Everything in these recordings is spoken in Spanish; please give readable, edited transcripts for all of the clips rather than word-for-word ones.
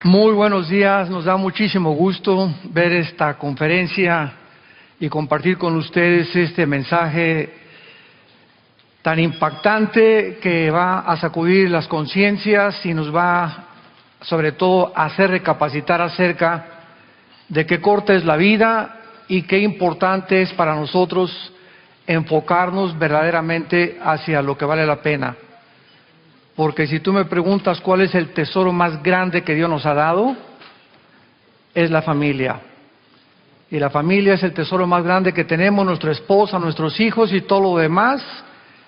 Muy buenos días, nos da muchísimo gusto ver esta conferencia y compartir con ustedes este mensaje tan impactante que va a sacudir las conciencias y nos va sobre todo a hacer recapacitar acerca de qué corta es la vida y qué importante es para nosotros enfocarnos verdaderamente hacia lo que vale la pena. Porque si tú me preguntas cuál es el tesoro más grande que Dios nos ha dado, es la familia. Y la familia es el tesoro más grande que tenemos, nuestra esposa, nuestros hijos y todo lo demás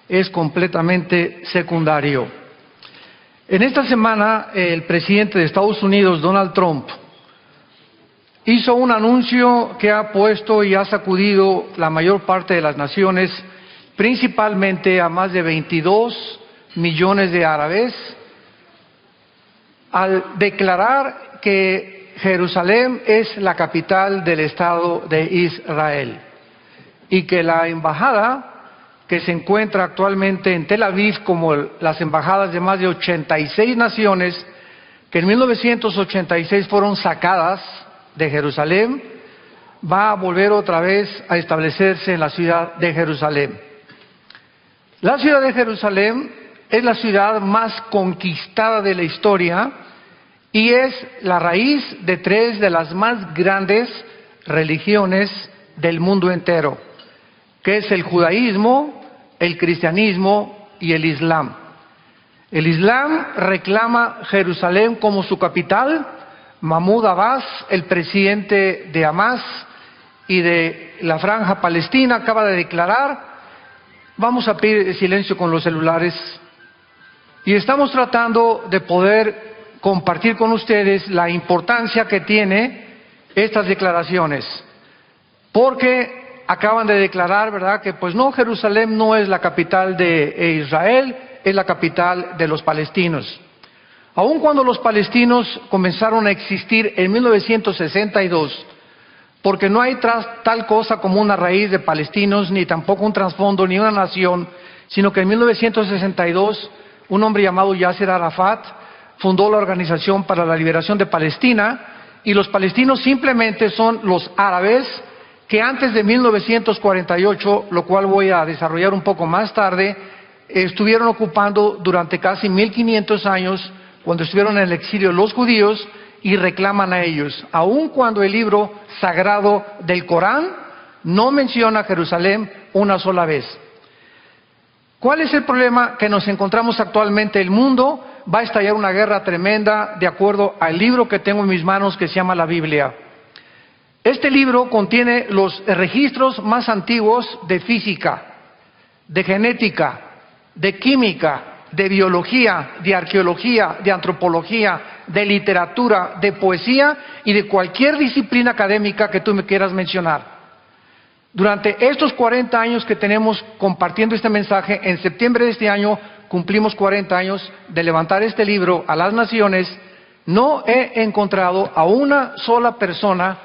es completamente secundario. En esta semana, el presidente de Estados Unidos, Donald Trump, hizo un anuncio que ha puesto y ha sacudido la mayor parte de las naciones, principalmente a más de 22 millones de árabes, al declarar que Jerusalén es la capital del Estado de Israel y que la embajada que se encuentra actualmente en Tel Aviv, como las embajadas de más de 86 naciones que en 1986 fueron sacadas de Jerusalén, va a volver otra vez a establecerse en la ciudad de Jerusalén. La ciudad de Jerusalén es la ciudad más conquistada de la historia y es la raíz de tres de las más grandes religiones del mundo entero, que es el judaísmo, el cristianismo y el islam. El islam reclama Jerusalén como su capital. Mahmoud Abbas, el presidente de Hamas y de la Franja Palestina, acaba de declarar. Vamos a pedir silencio con los celulares. Y estamos tratando de poder compartir con ustedes la importancia que tiene estas declaraciones. Porque acaban de declarar, ¿verdad?, que pues no, Jerusalén no es la capital de Israel, es la capital de los palestinos. Aun cuando los palestinos comenzaron a existir en 1962, porque no hay tal cosa como una raíz de palestinos, ni tampoco un trasfondo, ni una nación, sino que en 1962 un hombre llamado Yasser Arafat fundó la Organización para la Liberación de Palestina, y los palestinos simplemente son los árabes que antes de 1948, lo cual voy a desarrollar un poco más tarde, estuvieron ocupando durante casi 1500 años, cuando estuvieron en el exilio los judíos, y reclaman a ellos, aun cuando el libro sagrado del Corán no menciona Jerusalén una sola vez. ¿Cuál es el problema que nos encontramos actualmente? El mundo va a estallar una guerra tremenda de acuerdo al libro que tengo en mis manos que se llama la Biblia. Este libro contiene los registros más antiguos de física, de genética, de química, de biología, de arqueología, de antropología, de literatura, de poesía y de cualquier disciplina académica que tú me quieras mencionar. Durante estos 40 años que tenemos compartiendo este mensaje, en septiembre de este año cumplimos 40 años de levantar este libro a las naciones, no he encontrado a una sola persona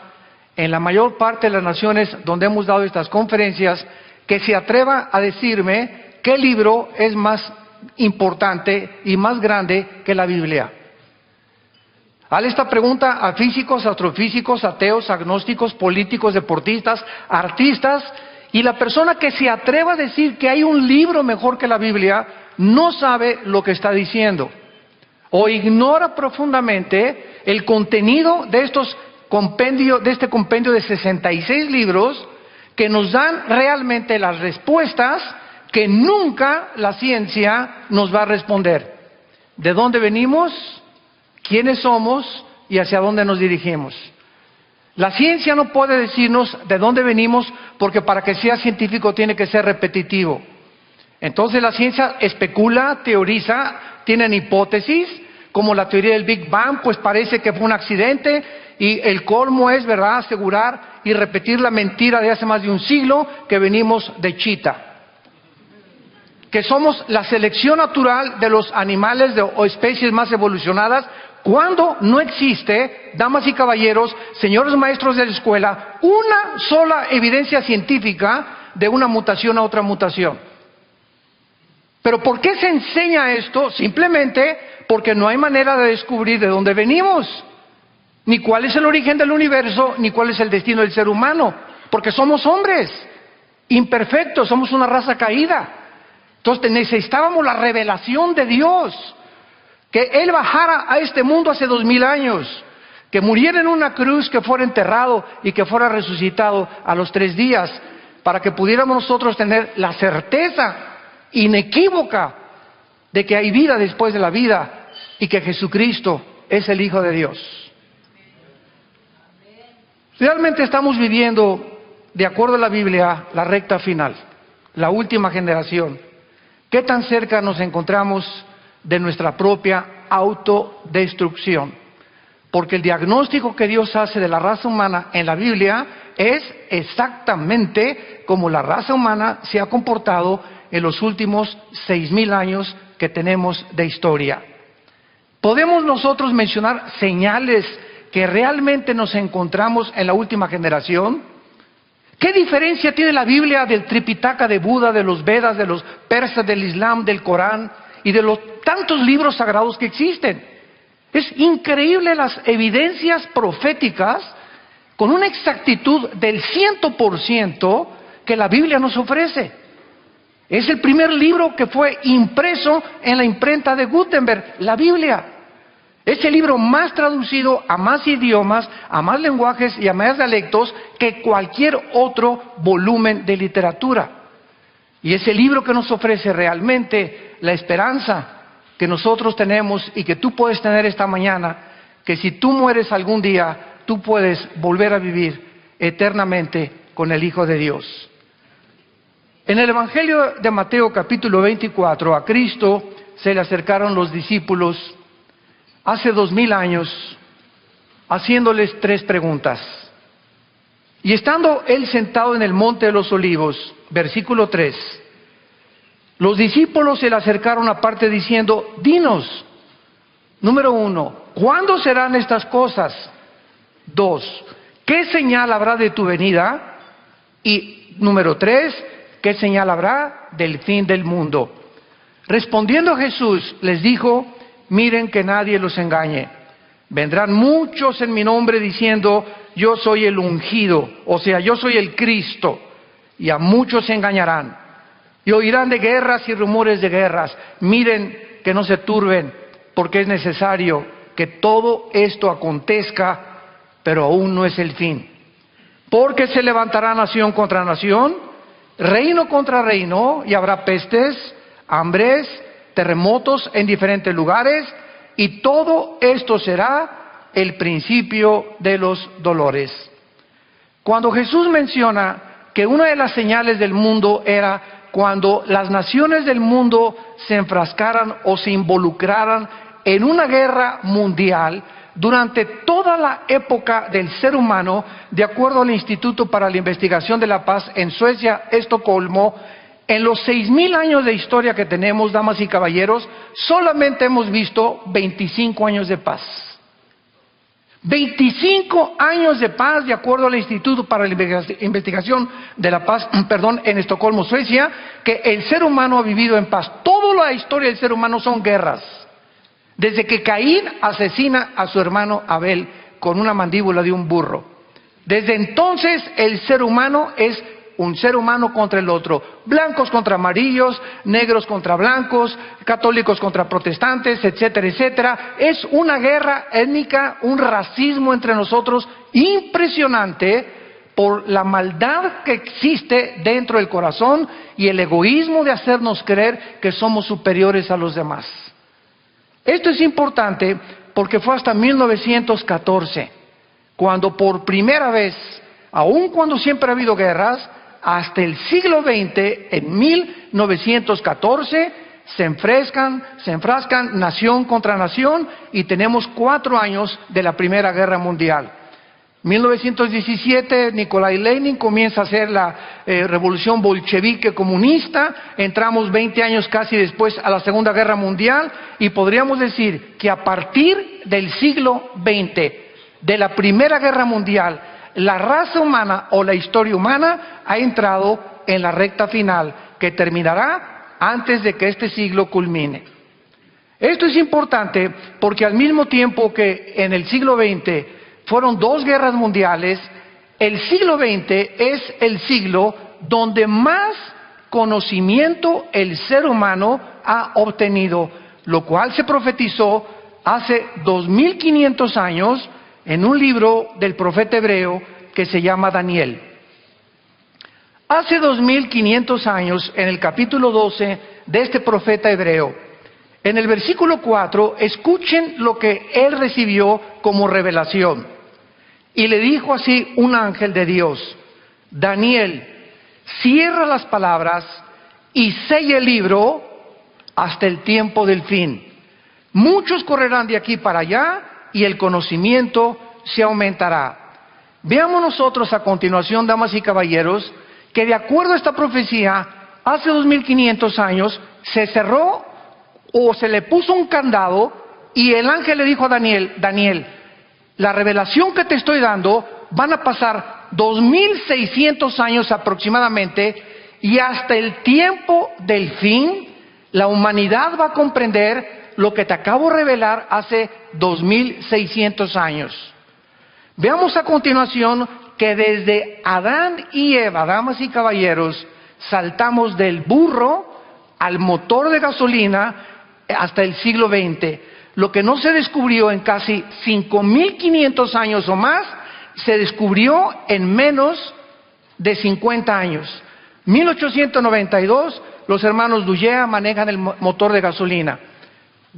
en la mayor parte de las naciones donde hemos dado estas conferencias que se atreva a decirme qué libro es más importante y más grande que la Biblia. Hazle esta pregunta a físicos, astrofísicos, ateos, agnósticos, políticos, deportistas, artistas, y la persona que se atreva a decir que hay un libro mejor que la Biblia no sabe lo que está diciendo o ignora profundamente el contenido de este compendio de 66 libros que nos dan realmente las respuestas que nunca la ciencia nos va a responder. ¿De dónde venimos? ¿Quiénes somos? ¿Y hacia dónde nos dirigimos? La ciencia no puede decirnos de dónde venimos, porque para que sea científico tiene que ser repetitivo. Entonces la ciencia especula, teoriza, tienen hipótesis, como la teoría del Big Bang, pues parece que fue un accidente, y el colmo es, ¿verdad?, asegurar y repetir la mentira de hace más de un siglo, que venimos de chita, que somos la selección natural de los animales o especies más evolucionadas, cuando no existe, damas y caballeros, señores maestros de la escuela, una sola evidencia científica de una mutación a otra mutación. ¿Pero por qué se enseña esto? Simplemente porque no hay manera de descubrir de dónde venimos. ni cuál es el origen del universo, ni cuál es el destino del ser humano, porque somos hombres imperfectos, somos una raza caída. Entonces necesitábamos la revelación de Dios, que Él bajara a este mundo hace 2000 años, que muriera en una cruz, que fuera enterrado y que fuera resucitado a los 3 días, para que pudiéramos nosotros tener la certeza inequívoca de que hay vida después de la vida y que Jesucristo es el Hijo de Dios. Realmente estamos viviendo, de acuerdo a la Biblia, la recta final, la última generación. ¿Qué tan cerca nos encontramos de nuestra propia autodestrucción? Porque el diagnóstico que Dios hace de la raza humana en la Biblia es exactamente como la raza humana se ha comportado en los últimos 6000 años que tenemos de historia. ¿Podemos nosotros mencionar señales que realmente nos encontramos en la última generación? ¿Qué diferencia tiene la Biblia del Tripitaka de Buda, de los Vedas, de los persas, del Islam, del Corán y de los tantos libros sagrados que existen? Es increíble las evidencias proféticas con una exactitud del 100% que la Biblia nos ofrece. Es el primer libro que fue impreso en la imprenta de Gutenberg, la Biblia. Es el libro más traducido a más idiomas, a más lenguajes y a más dialectos que cualquier otro volumen de literatura. Y es el libro que nos ofrece realmente la esperanza que nosotros tenemos y que tú puedes tener esta mañana, que si tú mueres algún día, tú puedes volver a vivir eternamente con el Hijo de Dios. En el Evangelio de Mateo capítulo 24, a Cristo se le acercaron los discípulos hace 2000 años, haciéndoles 3 preguntas. Y estando él sentado en el monte de los olivos, versículo 3, los discípulos se le acercaron aparte diciendo, dinos, número 1, ¿cuándo serán estas cosas? 2, ¿qué señal habrá de tu venida? Y número 3, ¿qué señal habrá del fin del mundo? Respondiendo Jesús les dijo, miren que nadie los engañe. Vendrán muchos en mi nombre diciendo, yo soy el ungido, o sea, yo soy el Cristo, y a muchos se engañarán. Y oirán de guerras y rumores de guerras. Miren que no se turben, porque es necesario que todo esto acontezca, pero aún no es el fin. Porque se levantará nación contra nación, reino contra reino, y habrá pestes, hambres, terremotos en diferentes lugares, y todo esto será el principio de los dolores. Cuando Jesús menciona que una de las señales del mundo era cuando las naciones del mundo se enfrascaran o se involucraran en una guerra mundial, durante toda la época del ser humano, de acuerdo al Instituto para la Investigación de la Paz en Suecia, Estocolmo, en los 6000 años de historia que tenemos, damas y caballeros, solamente hemos visto 25 años de paz. 25 años de paz, de acuerdo al Instituto para la Investigación de la Paz, en Estocolmo, Suecia, que el ser humano ha vivido en paz. Toda la historia del ser humano son guerras. Desde que Caín asesina a su hermano Abel con una mandíbula de un burro. Desde entonces el ser humano es un ser humano contra el otro, blancos contra amarillos, negros contra blancos, católicos contra protestantes, etcétera, etcétera. Es una guerra étnica, un racismo entre nosotros impresionante por la maldad que existe dentro del corazón y el egoísmo de hacernos creer que somos superiores a los demás. Esto es importante porque fue hasta 1914, cuando por primera vez, aun cuando siempre ha habido guerras, hasta el siglo XX, en 1914, se enfrascan nación contra nación y tenemos 4 años de la Primera Guerra Mundial. 1917, Nikolai Lenin comienza a hacer la revolución bolchevique comunista, entramos 20 años casi después a la Segunda Guerra Mundial y podríamos decir que a partir del siglo XX, de la Primera Guerra Mundial, la raza humana o la historia humana ha entrado en la recta final que terminará antes de que este siglo culmine. Esto es importante porque al mismo tiempo que en el siglo XX fueron 2 guerras mundiales. El siglo XX es el siglo donde más conocimiento el ser humano ha obtenido, lo cual se profetizó hace 2500 años en un libro del profeta hebreo que se llama Daniel. Hace 2500 años, en el capítulo 12 de este profeta hebreo, en el versículo 4, escuchen lo que él recibió como revelación. Y le dijo así un ángel de Dios: Daniel, cierra las palabras y sella el libro hasta el tiempo del fin. Muchos correrán de aquí para allá y el conocimiento se aumentará. Veamos nosotros a continuación, damas y caballeros, que de acuerdo a esta profecía, hace 2500 años se cerró o se le puso un candado y el ángel le dijo a Daniel: Daniel, la revelación que te estoy dando van a pasar 2600 años aproximadamente, y hasta el tiempo del fin la humanidad va a comprender lo que te acabo de revelar hace 2600 años. Veamos a continuación que desde Adán y Eva, damas y caballeros, saltamos del burro al motor de gasolina hasta el siglo XX. Lo que no se descubrió en casi 5500 años o más, se descubrió en menos de 50 años. 1892, los hermanos Dugea manejan el motor de gasolina.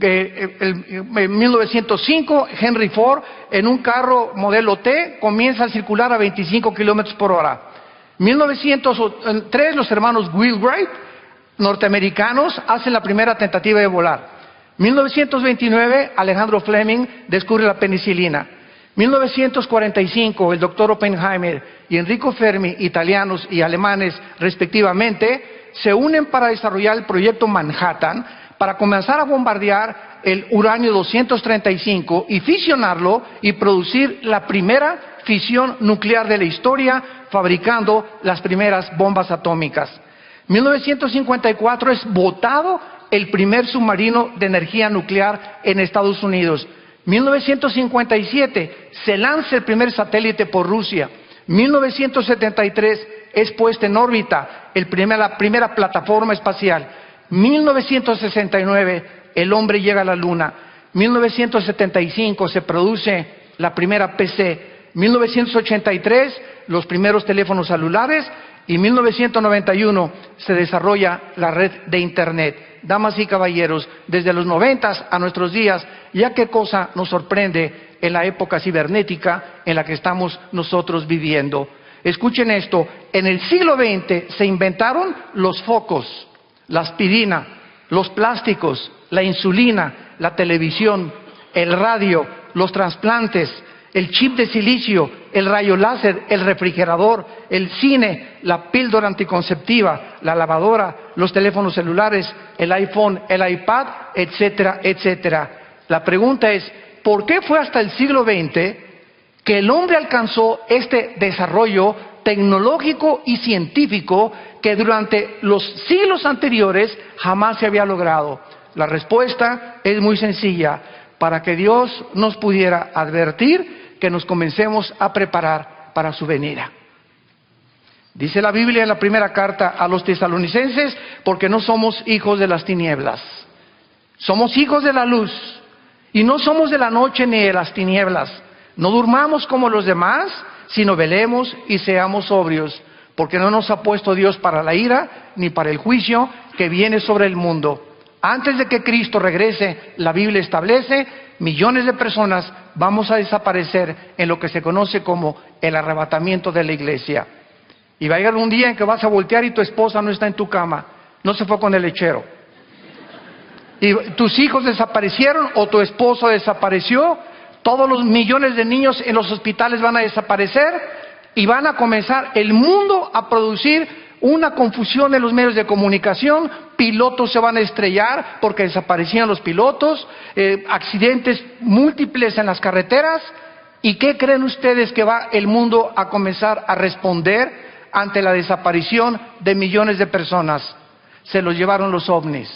En 1905, Henry Ford, en un carro modelo T, comienza a circular a 25 kilómetros por hora. 1903, los hermanos Wheelwright, norteamericanos, hacen la primera tentativa de volar. 1929, Alejandro Fleming descubre la penicilina. 1945, el doctor Oppenheimer y Enrico Fermi, italianos y alemanes respectivamente, se unen para desarrollar el proyecto Manhattan, para comenzar a bombardear el uranio 235 y fisionarlo y producir la primera fisión nuclear de la historia, fabricando las primeras bombas atómicas. 1954 es botado el primer submarino de energía nuclear en Estados Unidos. 1957 se lanza el primer satélite por Rusia. 1973 es puesta en órbita la primera plataforma espacial. 1969 el hombre llega a la Luna. 1975 se produce la primera PC. 1983 los primeros teléfonos celulares, y 1991 se desarrolla la red de Internet. Damas y caballeros, desde los 90 a nuestros días, ya qué cosa nos sorprende en la época cibernética en la que estamos nosotros viviendo. Escuchen esto: en el siglo XX se inventaron los focos, la aspirina, los plásticos, la insulina, la televisión, el radio, los trasplantes, el chip de silicio, el rayo láser, el refrigerador, el cine, la píldora anticonceptiva, la lavadora, los teléfonos celulares, el iPhone, el iPad, etcétera, etcétera. La pregunta es: ¿por qué fue hasta el siglo XX que el hombre alcanzó este desarrollo tecnológico y científico que durante los siglos anteriores jamás se había logrado? La respuesta es muy sencilla: para que Dios nos pudiera advertir que nos comencemos a preparar para su venida. Dice la Biblia en la primera carta a los tesalonicenses: porque no somos hijos de las tinieblas, somos hijos de la luz, y no somos de la noche ni de las tinieblas. No durmamos como los demás, sino velemos y seamos sobrios, porque no nos ha puesto Dios para la ira, ni para el juicio que viene sobre el mundo. Antes de que Cristo regrese, la Biblia establece, millones de personas vamos a desaparecer en lo que se conoce como el arrebatamiento de la iglesia. Y va a llegar un día en que vas a voltear y tu esposa no está en tu cama, no se fue con el lechero. Y tus hijos desaparecieron o tu esposo desapareció. Todos los millones de niños en los hospitales van a desaparecer y van a comenzar el mundo a producir una confusión en los medios de comunicación. Pilotos se van a estrellar porque desaparecían los pilotos, accidentes múltiples en las carreteras. ¿Y qué creen ustedes que va el mundo a comenzar a responder ante la desaparición de millones de personas? Se los llevaron los ovnis.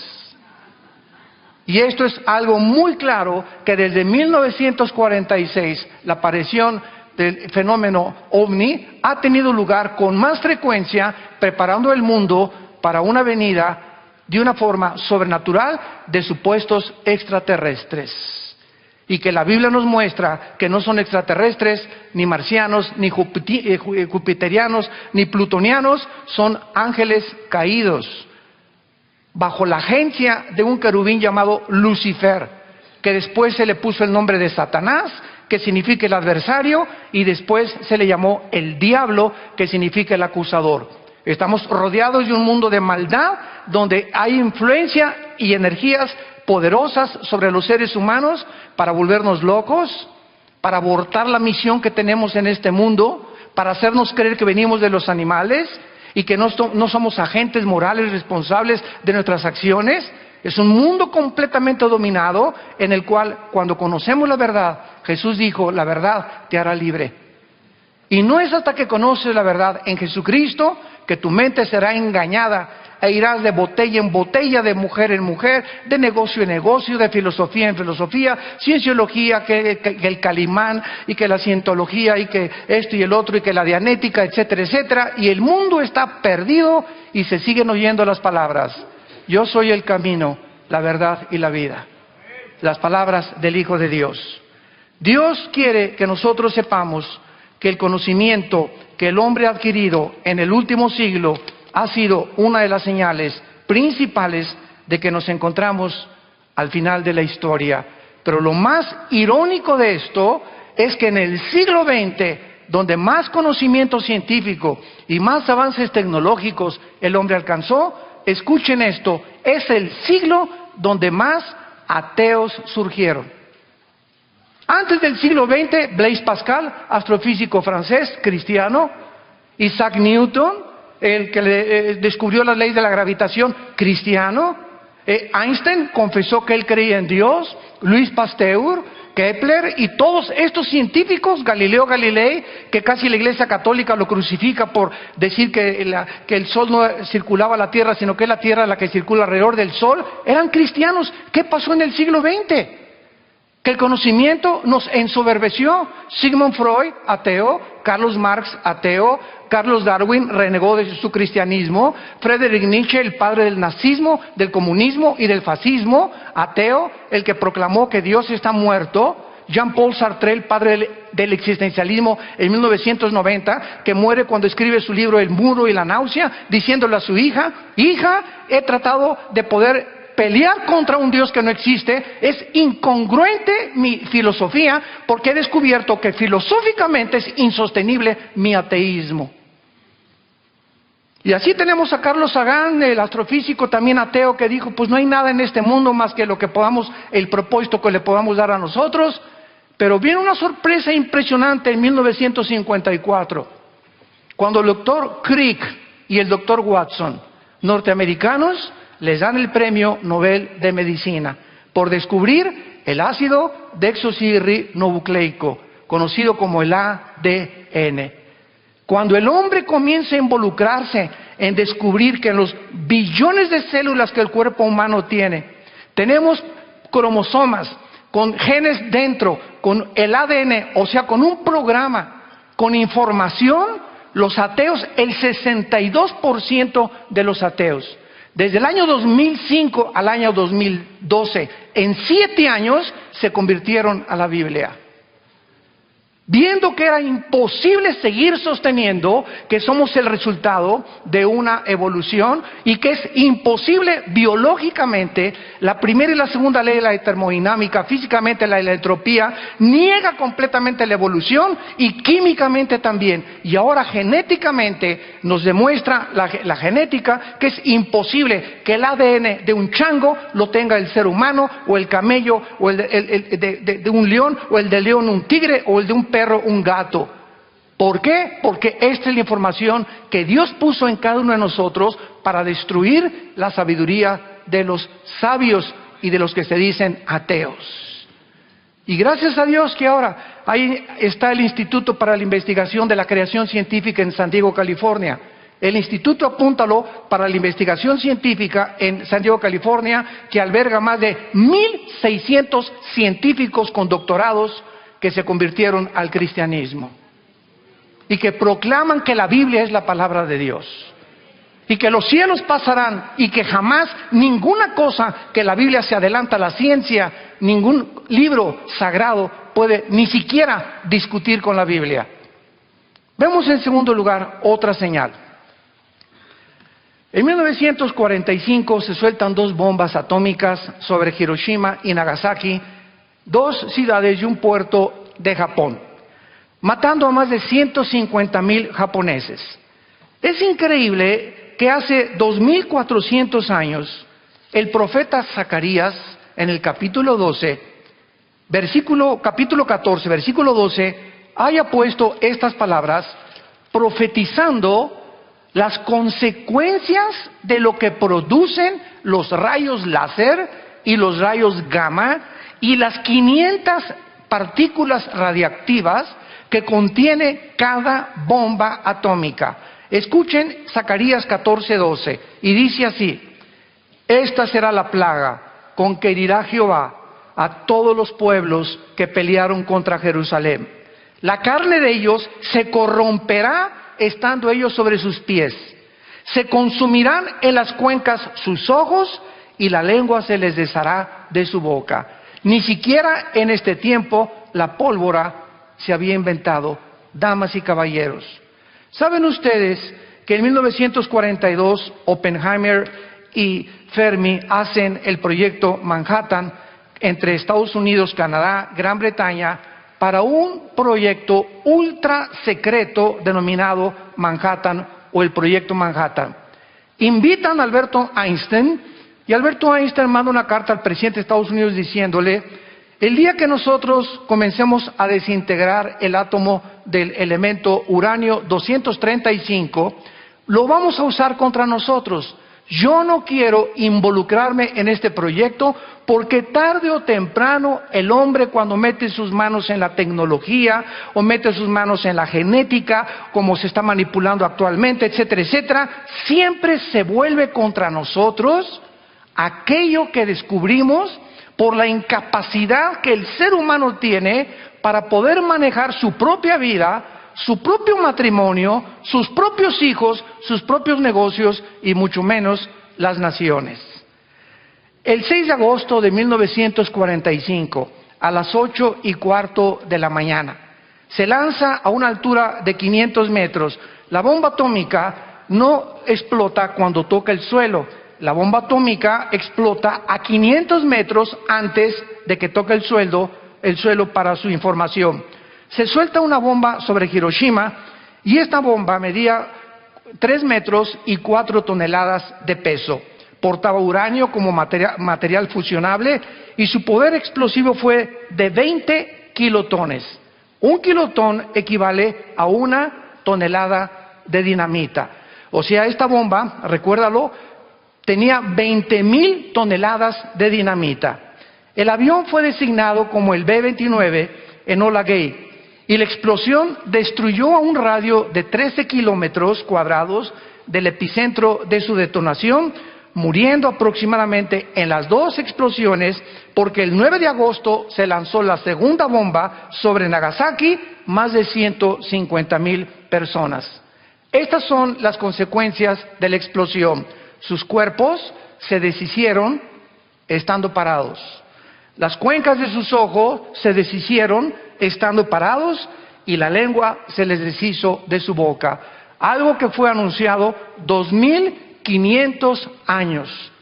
Y esto es algo muy claro que desde 1946 la aparición del fenómeno ovni ha tenido lugar con más frecuencia, preparando el mundo para una venida de una forma sobrenatural de supuestos extraterrestres. Y que la Biblia nos muestra que no son extraterrestres, ni marcianos, ni jupiterianos, ni plutonianos, son ángeles caídos, bajo la agencia de un querubín llamado Lucifer, que después se le puso el nombre de Satanás, que significa el adversario, y después se le llamó el diablo, que significa el acusador. Estamos rodeados de un mundo de maldad, donde hay influencia y energías poderosas sobre los seres humanos para volvernos locos, para abortar la misión que tenemos en este mundo, para hacernos creer que venimos de los animales y que no somos agentes morales responsables de nuestras acciones. Es un mundo completamente dominado en el cual, cuando conocemos la verdad, Jesús dijo, la verdad te hará libre. Y no es hasta que conoces la verdad en Jesucristo que tu mente será engañada e irás de botella en botella, de mujer en mujer, de negocio en negocio, de filosofía en filosofía, cienciología, que el Calimán, y que la cientología, y que esto y el otro, y que la dianética, etcétera, etcétera. Y el mundo está perdido y se siguen oyendo las palabras: yo soy el camino, la verdad y la vida. Las palabras del Hijo de Dios. Dios quiere que nosotros sepamos que el conocimiento que el hombre ha adquirido en el último siglo ha sido una de las señales principales de que nos encontramos al final de la historia. Pero lo más irónico de esto es que en el siglo XX, donde más conocimiento científico y más avances tecnológicos el hombre alcanzó, escuchen esto, es el siglo donde más ateos surgieron. Antes del siglo XX, Blaise Pascal, astrofísico francés, cristiano; Isaac Newton, el que descubrió la ley de la gravitación, cristiano; Einstein confesó que él creía en Dios; Louis Pasteur, Kepler y todos estos científicos, Galileo Galilei, que casi la Iglesia Católica lo crucifica por decir que el Sol no circulaba la Tierra, sino que es la Tierra la que circula alrededor del Sol, eran cristianos. ¿Qué pasó en el siglo XX? Que el conocimiento nos ensoberbeció. Sigmund Freud, ateo; Carlos Marx, ateo; Carlos Darwin renegó de su cristianismo; Friedrich Nietzsche, el padre del nazismo, del comunismo y del fascismo, ateo, el que proclamó que Dios está muerto; Jean-Paul Sartre, el padre del existencialismo, en 1990, que muere cuando escribe su libro El muro y la náusea, diciéndole a su hija: hija, he tratado de poder pelear contra un Dios que no existe, es incongruente mi filosofía porque he descubierto que filosóficamente es insostenible mi ateísmo. Y así tenemos a Carlos Sagan, el astrofísico también ateo, que dijo, pues no hay nada en este mundo más que lo que podamos, el propósito que le podamos dar a nosotros. Pero viene una sorpresa impresionante en 1954, cuando el doctor Crick y el doctor Watson, norteamericanos, les dan el premio Nobel de Medicina por descubrir el ácido desoxirribonucleico, conocido como el ADN. Cuando el hombre comienza a involucrarse en descubrir que en los billones de células que el cuerpo humano tiene, tenemos cromosomas con genes dentro, con el ADN, o sea, con un programa, con información, los ateos, el 62% de los ateos, desde el año 2005 al año 2012, en 7 años, se convirtieron a la Biblia. Viendo que era imposible seguir sosteniendo que somos el resultado de una evolución y que es imposible biológicamente, la primera y la segunda ley de la termodinámica, físicamente la de la entropía, niega completamente la evolución y químicamente también. Y ahora genéticamente nos demuestra la genética que es imposible que el ADN de un chango lo tenga el ser humano, o el camello, o el de un león, o el del león un tigre, o el de un perro, un gato. ¿Por qué? Porque esta es la información que Dios puso en cada uno de nosotros para destruir la sabiduría de los sabios y de los que se dicen ateos. Y gracias a Dios que ahora ahí está el Instituto para la Investigación de la Creación Científica en San Diego, California, El Instituto Apúntalo para la Investigación Científica en San Diego, California, que alberga más de 1,600 científicos con doctorados que se convirtieron al cristianismo y que proclaman que la Biblia es la palabra de Dios y que los cielos pasarán y que jamás ninguna cosa que la Biblia se adelanta a la ciencia, ningún libro sagrado puede ni siquiera discutir con la Biblia. Vemos en segundo lugar otra señal. En 1945 se sueltan 2 bombas atómicas sobre Hiroshima y Nagasaki, 2 ciudades y un puerto de Japón, matando a más de 150,000 japoneses. Es increíble que hace 2,400 años el profeta Zacarías, en el capítulo 12, capítulo 14, versículo 12, haya puesto estas palabras profetizando las consecuencias de lo que producen los rayos láser y los rayos gamma y las 500 partículas radiactivas que contiene cada bomba atómica. Escuchen Zacarías 14:12 y dice así: esta será la plaga con que herirá Jehová a todos los pueblos que pelearon contra Jerusalén. La carne de ellos se corromperá estando ellos sobre sus pies. Se consumirán en las cuencas sus ojos y la lengua se les deshará de su boca. Ni siquiera en este tiempo la pólvora se había inventado, damas y caballeros. ¿Saben ustedes que en 1942 Oppenheimer y Fermi hacen el proyecto Manhattan entre Estados Unidos, Canadá, Gran Bretaña, para un proyecto ultra secreto denominado Manhattan o el proyecto Manhattan? Invitan a Alberto Einstein y Alberto Einstein manda una carta al presidente de Estados Unidos diciéndole: el día que nosotros comencemos a desintegrar el átomo del elemento uranio 235, lo vamos a usar contra nosotros. Yo no quiero involucrarme en este proyecto porque tarde o temprano el hombre, cuando mete sus manos en la tecnología o mete sus manos en la genética, como se está manipulando actualmente, etcétera, etcétera, siempre se vuelve contra nosotros aquello que descubrimos por la incapacidad que el ser humano tiene para poder manejar su propia vida, su propio matrimonio, sus propios hijos, sus propios negocios y mucho menos las naciones. El 6 de agosto de 1945, a las 8:15 de la mañana, se lanza a una altura de 500 metros. La bomba atómica no explota cuando toca el suelo. La bomba atómica explota a 500 metros antes de que toque el suelo para su información. Se suelta una bomba sobre Hiroshima y esta bomba medía 3 metros y 4 toneladas de peso. Portaba uranio como material fusionable y su poder explosivo fue de 20 kilotones. Un kilotón equivale a 1 tonelada de dinamita. O sea, esta bomba, recuérdalo, tenía 20,000 toneladas de dinamita. El avión fue designado como el B-29 Enola Gay y la explosión destruyó a un radio de 13 kilómetros cuadrados del epicentro de su detonación, muriendo aproximadamente en las 2 explosiones, porque el 9 de agosto se lanzó la segunda bomba sobre Nagasaki, más de 150,000 personas. Estas son las consecuencias de la explosión. Sus cuerpos se deshicieron estando parados. Las cuencas de sus ojos se deshicieron estando parados y la lengua se les deshizo de su boca. Algo que fue anunciado 2,500 años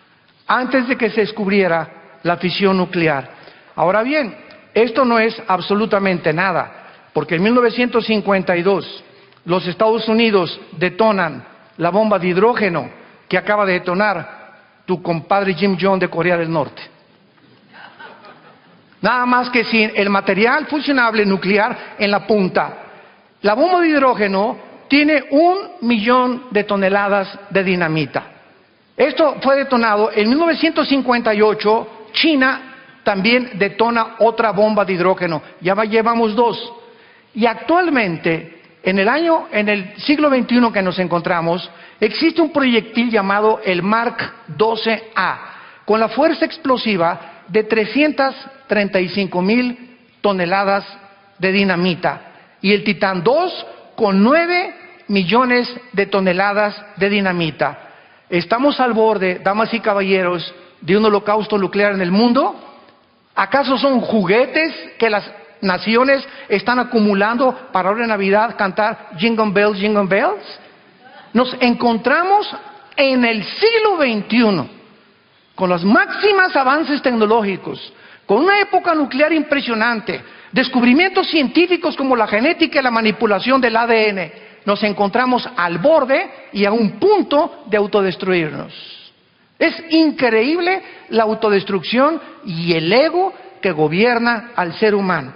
antes de que se descubriera la fisión nuclear. Ahora bien, esto no es absolutamente nada, porque en 1952 los Estados Unidos detonan la bomba de hidrógeno que acaba de detonar tu compadre Kim Jong de Corea del Norte. Nada más que sin el material fusionable nuclear en la punta. La bomba de hidrógeno tiene 1,000,000 de toneladas de dinamita. Esto fue detonado en 1958. China también detona otra bomba de hidrógeno. Ya llevamos 2. Y actualmente en el siglo XXI que nos encontramos, existe un proyectil llamado el Mark 12A, con la fuerza explosiva de 335,000 toneladas de dinamita, y el Titán 2 con 9 millones de toneladas de dinamita. ¿Estamos al borde, damas y caballeros, de un holocausto nuclear en el mundo? ¿Acaso son juguetes que las naciones están acumulando para ahora en Navidad cantar Jingle Bells, Jingle Bells? Nos encontramos en el siglo XXI, con los máximos avances tecnológicos, con una época nuclear impresionante, descubrimientos científicos como la genética y la manipulación del ADN. Nos encontramos al borde y a un punto de autodestruirnos. Es increíble la autodestrucción y el ego que gobierna al ser humano.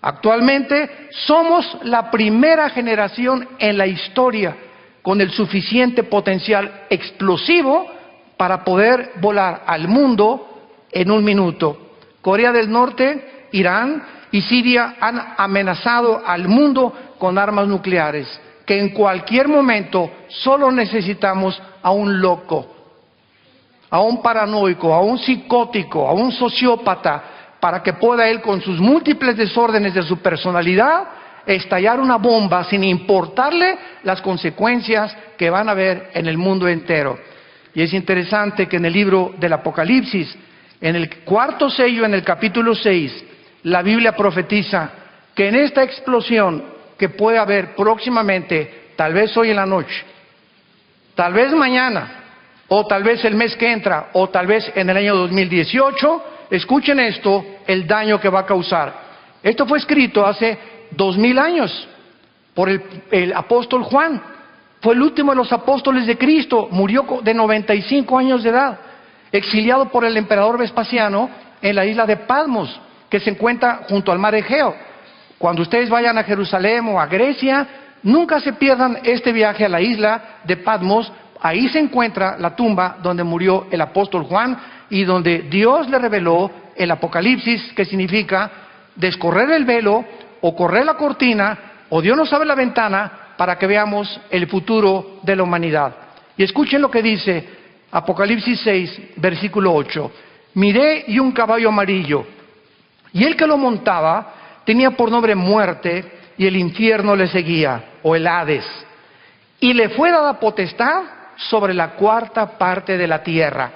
Actualmente somos la primera generación en la historia con el suficiente potencial explosivo para poder volar al mundo en un minuto. Corea del Norte, Irán y Siria han amenazado al mundo con armas nucleares, que en cualquier momento solo necesitamos a un loco, a un paranoico, a un psicótico, a un sociópata, para que pueda él, con sus múltiples desórdenes de su personalidad, estallar una bomba sin importarle las consecuencias que van a haber en el mundo entero. Y es interesante que en el libro del Apocalipsis, en el cuarto sello, en el capítulo 6, la Biblia profetiza que en esta explosión que puede haber próximamente, tal vez hoy en la noche, tal vez mañana, o tal vez el mes que entra, o tal vez en el año 2018, escuchen esto, el daño que va a causar. Esto fue escrito hace 2000 años por el apóstol Juan. Fue el último de los apóstoles de Cristo, murió de 95 años de edad, exiliado por el emperador Vespasiano en la isla de Patmos, que se encuentra junto al mar Egeo. Cuando ustedes vayan a Jerusalén o a Grecia, nunca se pierdan este viaje a la isla de Patmos. Ahí se encuentra la tumba donde murió el apóstol Juan y donde Dios le reveló el Apocalipsis, que significa descorrer el velo o correr la cortina, o Dios nos abre la ventana para que veamos el futuro de la humanidad. Y escuchen lo que dice Apocalipsis 6, versículo 8. Miré y un caballo amarillo, y el que lo montaba tenía por nombre Muerte, y el infierno le seguía, o el Hades. Y le fue dada potestad sobre la cuarta parte de la tierra,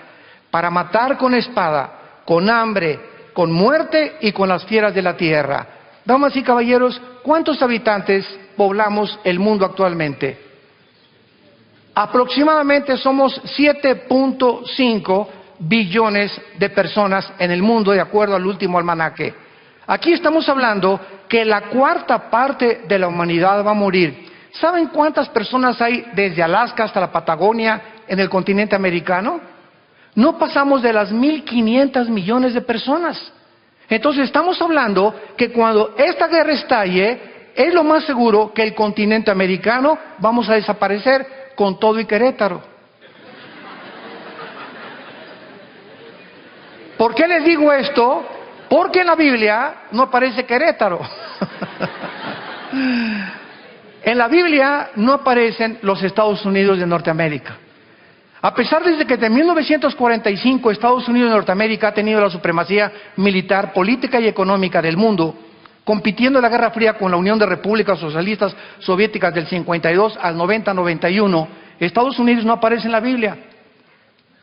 para matar con espada, con hambre, con muerte y con las fieras de la tierra. Damas y caballeros, ¿cuántos habitantes poblamos el mundo actualmente? Aproximadamente somos 7.5 billones de personas en el mundo, de acuerdo al último almanaque. Aquí estamos hablando que la cuarta parte de la humanidad va a morir. ¿Saben cuántas personas hay desde Alaska hasta la Patagonia en el continente americano? No pasamos de las 1.500 millones de personas. Entonces estamos hablando que cuando esta guerra estalle, es lo más seguro que el continente americano vamos a desaparecer con todo y Querétaro. ¿Por qué les digo esto? Porque en la Biblia no aparece Querétaro. En la Biblia no aparecen los Estados Unidos de Norteamérica. A pesar de que desde 1945 Estados Unidos de Norteamérica ha tenido la supremacía militar, política y económica del mundo, compitiendo en la Guerra Fría con la Unión de Repúblicas Socialistas Soviéticas del 52 al 90-91, Estados Unidos no aparece en la Biblia.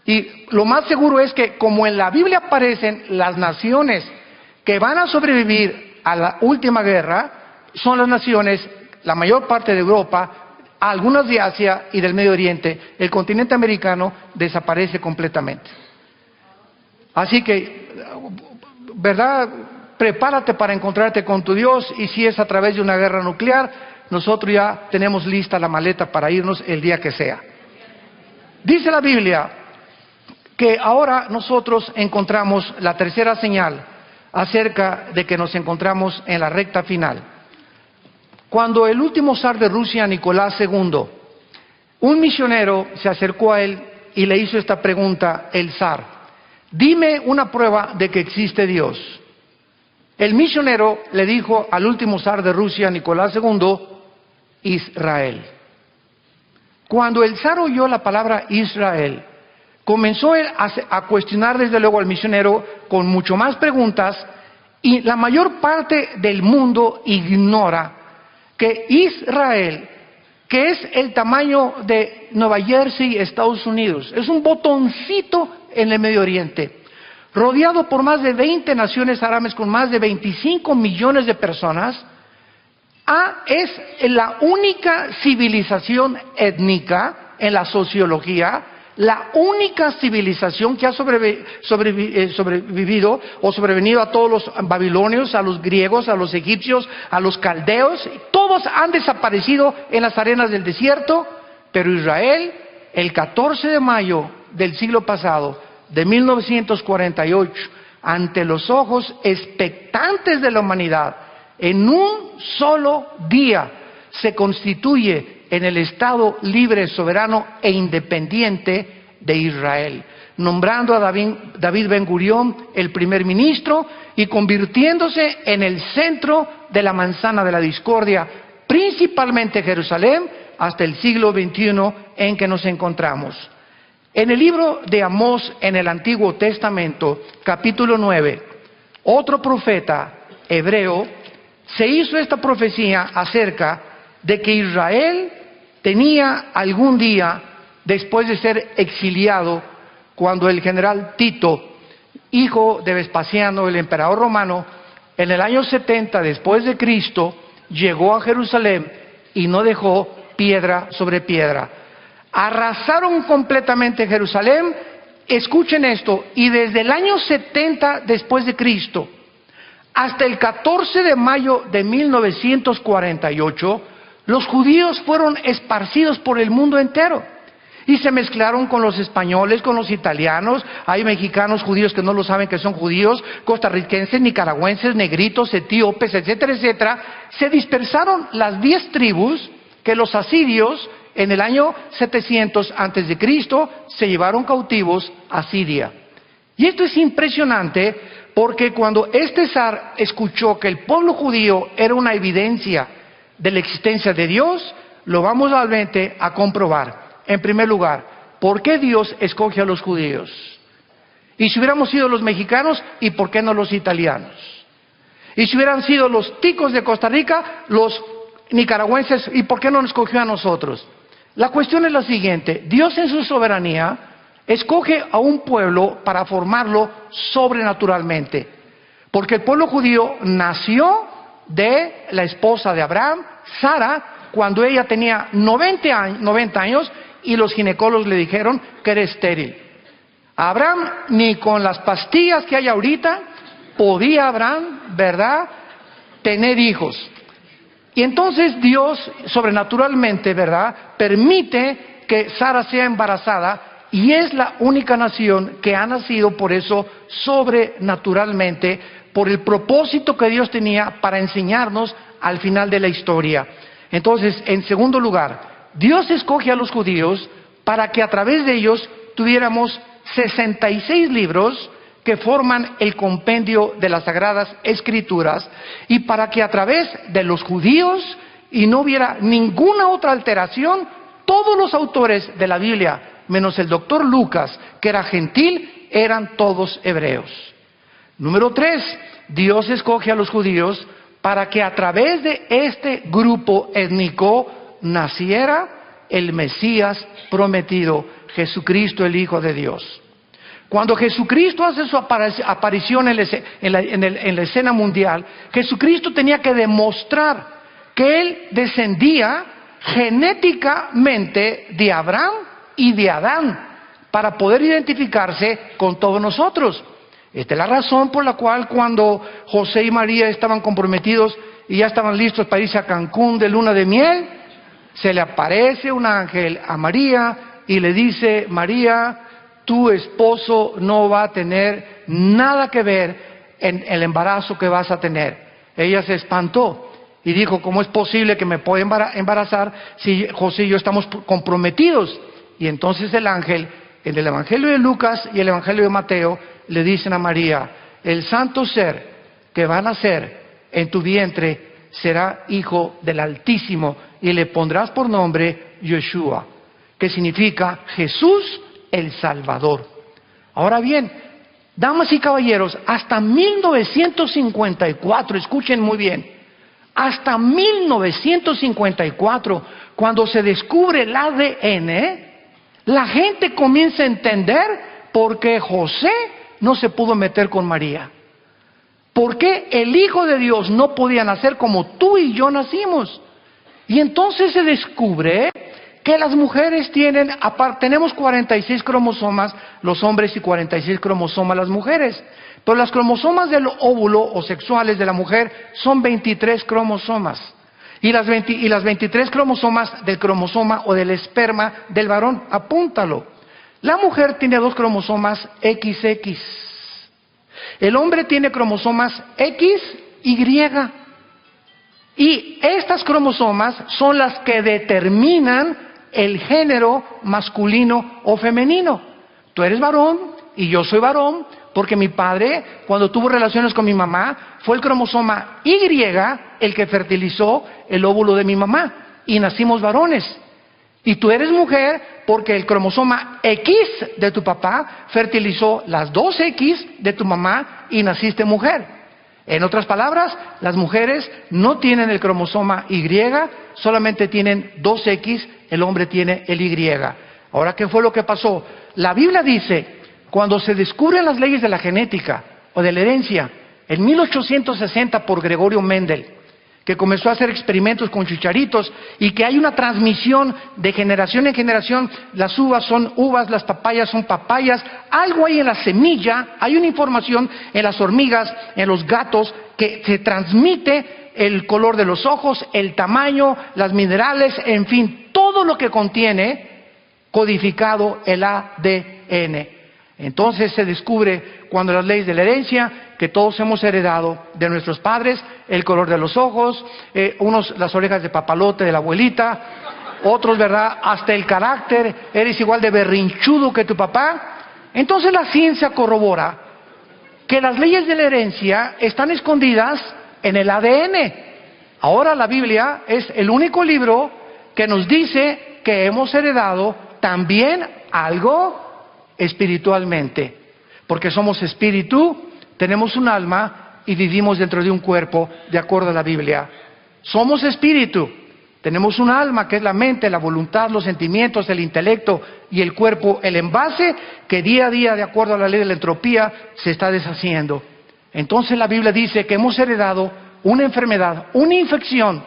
Y lo más seguro es que, como en la Biblia aparecen las naciones que van a sobrevivir a la última guerra, son las naciones, la mayor parte de Europa, algunas de Asia y del Medio Oriente. El continente americano desaparece completamente. Así que, ¿verdad? Prepárate para encontrarte con tu Dios, y si es a través de una guerra nuclear, nosotros ya tenemos lista la maleta para irnos el día que sea. Dice la Biblia que ahora nosotros encontramos la tercera señal acerca de que nos encontramos en la recta final. Cuando el último zar de Rusia, Nicolás II, un misionero se acercó a él y le hizo esta pregunta, el zar: dime una prueba de que existe Dios. El misionero le dijo al último zar de Rusia, Nicolás II, Israel. Cuando el zar oyó la palabra Israel, comenzó él a cuestionar desde luego al misionero con mucho más preguntas, y la mayor parte del mundo ignora que Israel, que es el tamaño de Nueva Jersey, Estados Unidos, es un botoncito en el Medio Oriente, rodeado por más de 20 naciones árabes con más de 25 millones de personas, es la única civilización étnica en la sociología, la única civilización que ha sobrevenido a todos los babilonios, a los griegos, a los egipcios, a los caldeos. Todos han desaparecido en las arenas del desierto, pero Israel, el 14 de mayo del siglo pasado, de 1948, ante los ojos expectantes de la humanidad, en un solo día se constituye en el Estado libre, soberano e independiente de Israel, nombrando a David Ben Gurión el primer ministro y convirtiéndose en el centro de la manzana de la discordia, principalmente Jerusalén, hasta el siglo XXI en que nos encontramos. En el libro de Amós, en el Antiguo Testamento, capítulo 9, otro profeta hebreo se hizo esta profecía acerca de que Israel tenía algún día, después de ser exiliado, cuando el general Tito, hijo de Vespasiano, el emperador romano, en el año 70 después de Cristo, llegó a Jerusalén y no dejó piedra sobre piedra. Arrasaron completamente Jerusalén. Escuchen esto, y desde el año 70 después de Cristo hasta el 14 de mayo de 1948, los judíos fueron esparcidos por el mundo entero y se mezclaron con los españoles, con los italianos. Hay mexicanos judíos que no lo saben que son judíos, costarricenses, nicaragüenses, negritos, etíopes, etcétera, etcétera. Se dispersaron las 10 tribus que los asirios en el año 700 antes de Cristo se llevaron cautivos a Siria. Y esto es impresionante porque cuando este zar escuchó que el pueblo judío era una evidencia de la existencia de Dios, lo vamos realmente a comprobar. En primer lugar, ¿por qué Dios escoge a los judíos? Y si hubiéramos sido los mexicanos, ¿y por qué no los italianos? Y si hubieran sido los ticos de Costa Rica, los nicaragüenses, ¿y por qué no nos escogió a nosotros? La cuestión es la siguiente: Dios en su soberanía escoge a un pueblo para formarlo sobrenaturalmente, porque el pueblo judío nació de la esposa de Abraham, Sara, cuando ella tenía 90 años y los ginecólogos le dijeron que era estéril. Abraham, ni con las pastillas que hay ahorita, podía Abraham, ¿verdad?, tener hijos. Y entonces Dios, sobrenaturalmente, ¿verdad?, permite que Sara sea embarazada, y es la única nación que ha nacido por eso sobrenaturalmente, por el propósito que Dios tenía para enseñarnos al final de la historia. Entonces, en segundo lugar, Dios escoge a los judíos para que a través de ellos tuviéramos 66 libros que forman el compendio de las Sagradas Escrituras, y para que a través de los judíos, y no hubiera ninguna otra alteración, todos los autores de la Biblia, menos el doctor Lucas, que era gentil, eran todos hebreos. Número 3, Dios escoge a los judíos para que a través de este grupo étnico naciera el Mesías prometido, Jesucristo, el Hijo de Dios. Cuando Jesucristo hace su aparición en la escena mundial, Jesucristo tenía que demostrar que Él descendía genéticamente de Abraham y de Adán, para poder identificarse con todos nosotros. Esta es la razón por la cual cuando José y María estaban comprometidos y ya estaban listos para irse a Cancún de luna de miel, se le aparece un ángel a María y le dice: María, tu esposo no va a tener nada que ver en el embarazo que vas a tener. Ella se espantó y dijo: ¿cómo es posible que me pueda embarazar si José y yo estamos comprometidos? Y entonces el ángel, en el Evangelio de Lucas y el Evangelio de Mateo, le dicen a María: el santo ser que va a nacer en tu vientre será hijo del Altísimo y le pondrás por nombre Yeshua, que significa Jesús el Salvador. Ahora bien, damas y caballeros, hasta 1954, escuchen muy bien, hasta 1954, cuando se descubre el ADN, la gente comienza a entender por qué José no se pudo meter con María. ¿Por qué el Hijo de Dios no podía nacer como tú y yo nacimos? Y entonces se descubre que las mujeres tenemos 46 cromosomas los hombres y 46 cromosomas las mujeres. Pero las cromosomas del óvulo o sexuales de la mujer son 23 cromosomas. Y las 23 cromosomas del cromosoma o del esperma del varón, apúntalo. La mujer tiene 2 cromosomas XX. El hombre tiene cromosomas XY. Y estas cromosomas son las que determinan el género masculino o femenino. Tú eres varón y yo soy varón porque mi padre, cuando tuvo relaciones con mi mamá, fue el cromosoma Y el que fertilizó el óvulo de mi mamá y nacimos varones. Y tú eres mujer porque el cromosoma X de tu papá fertilizó las 2X de tu mamá y naciste mujer. En otras palabras, las mujeres no tienen el cromosoma Y, solamente tienen 2X, el hombre tiene el Y. Ahora, ¿qué fue lo que pasó? La Biblia dice, cuando se descubren las leyes de la genética o de la herencia, en 1860 por Gregorio Mendel, que comenzó a hacer experimentos con chicharitos y que hay una transmisión de generación en generación, las uvas son uvas, las papayas son papayas, algo hay en la semilla, hay una información en las hormigas, en los gatos, que se transmite el color de los ojos, el tamaño, las minerales, en fin, todo lo que contiene codificado el ADN. Entonces se descubre cuando las leyes de la herencia, que todos hemos heredado de nuestros padres, el color de los ojos, unos las orejas de papalote de la abuelita, otros, ¿verdad?, hasta el carácter, eres igual de berrinchudo que tu papá. Entonces la ciencia corrobora que las leyes de la herencia están escondidas en el ADN. Ahora la Biblia es el único libro que nos dice que hemos heredado también algo espiritualmente, porque somos espíritu, tenemos un alma y vivimos dentro de un cuerpo de acuerdo a la Biblia. Somos espíritu, tenemos un alma que es la mente, la voluntad, los sentimientos, el intelecto y el cuerpo, el envase que día a día, de acuerdo a la ley de la entropía, se está deshaciendo. Entonces la Biblia dice que hemos heredado una enfermedad, una infección,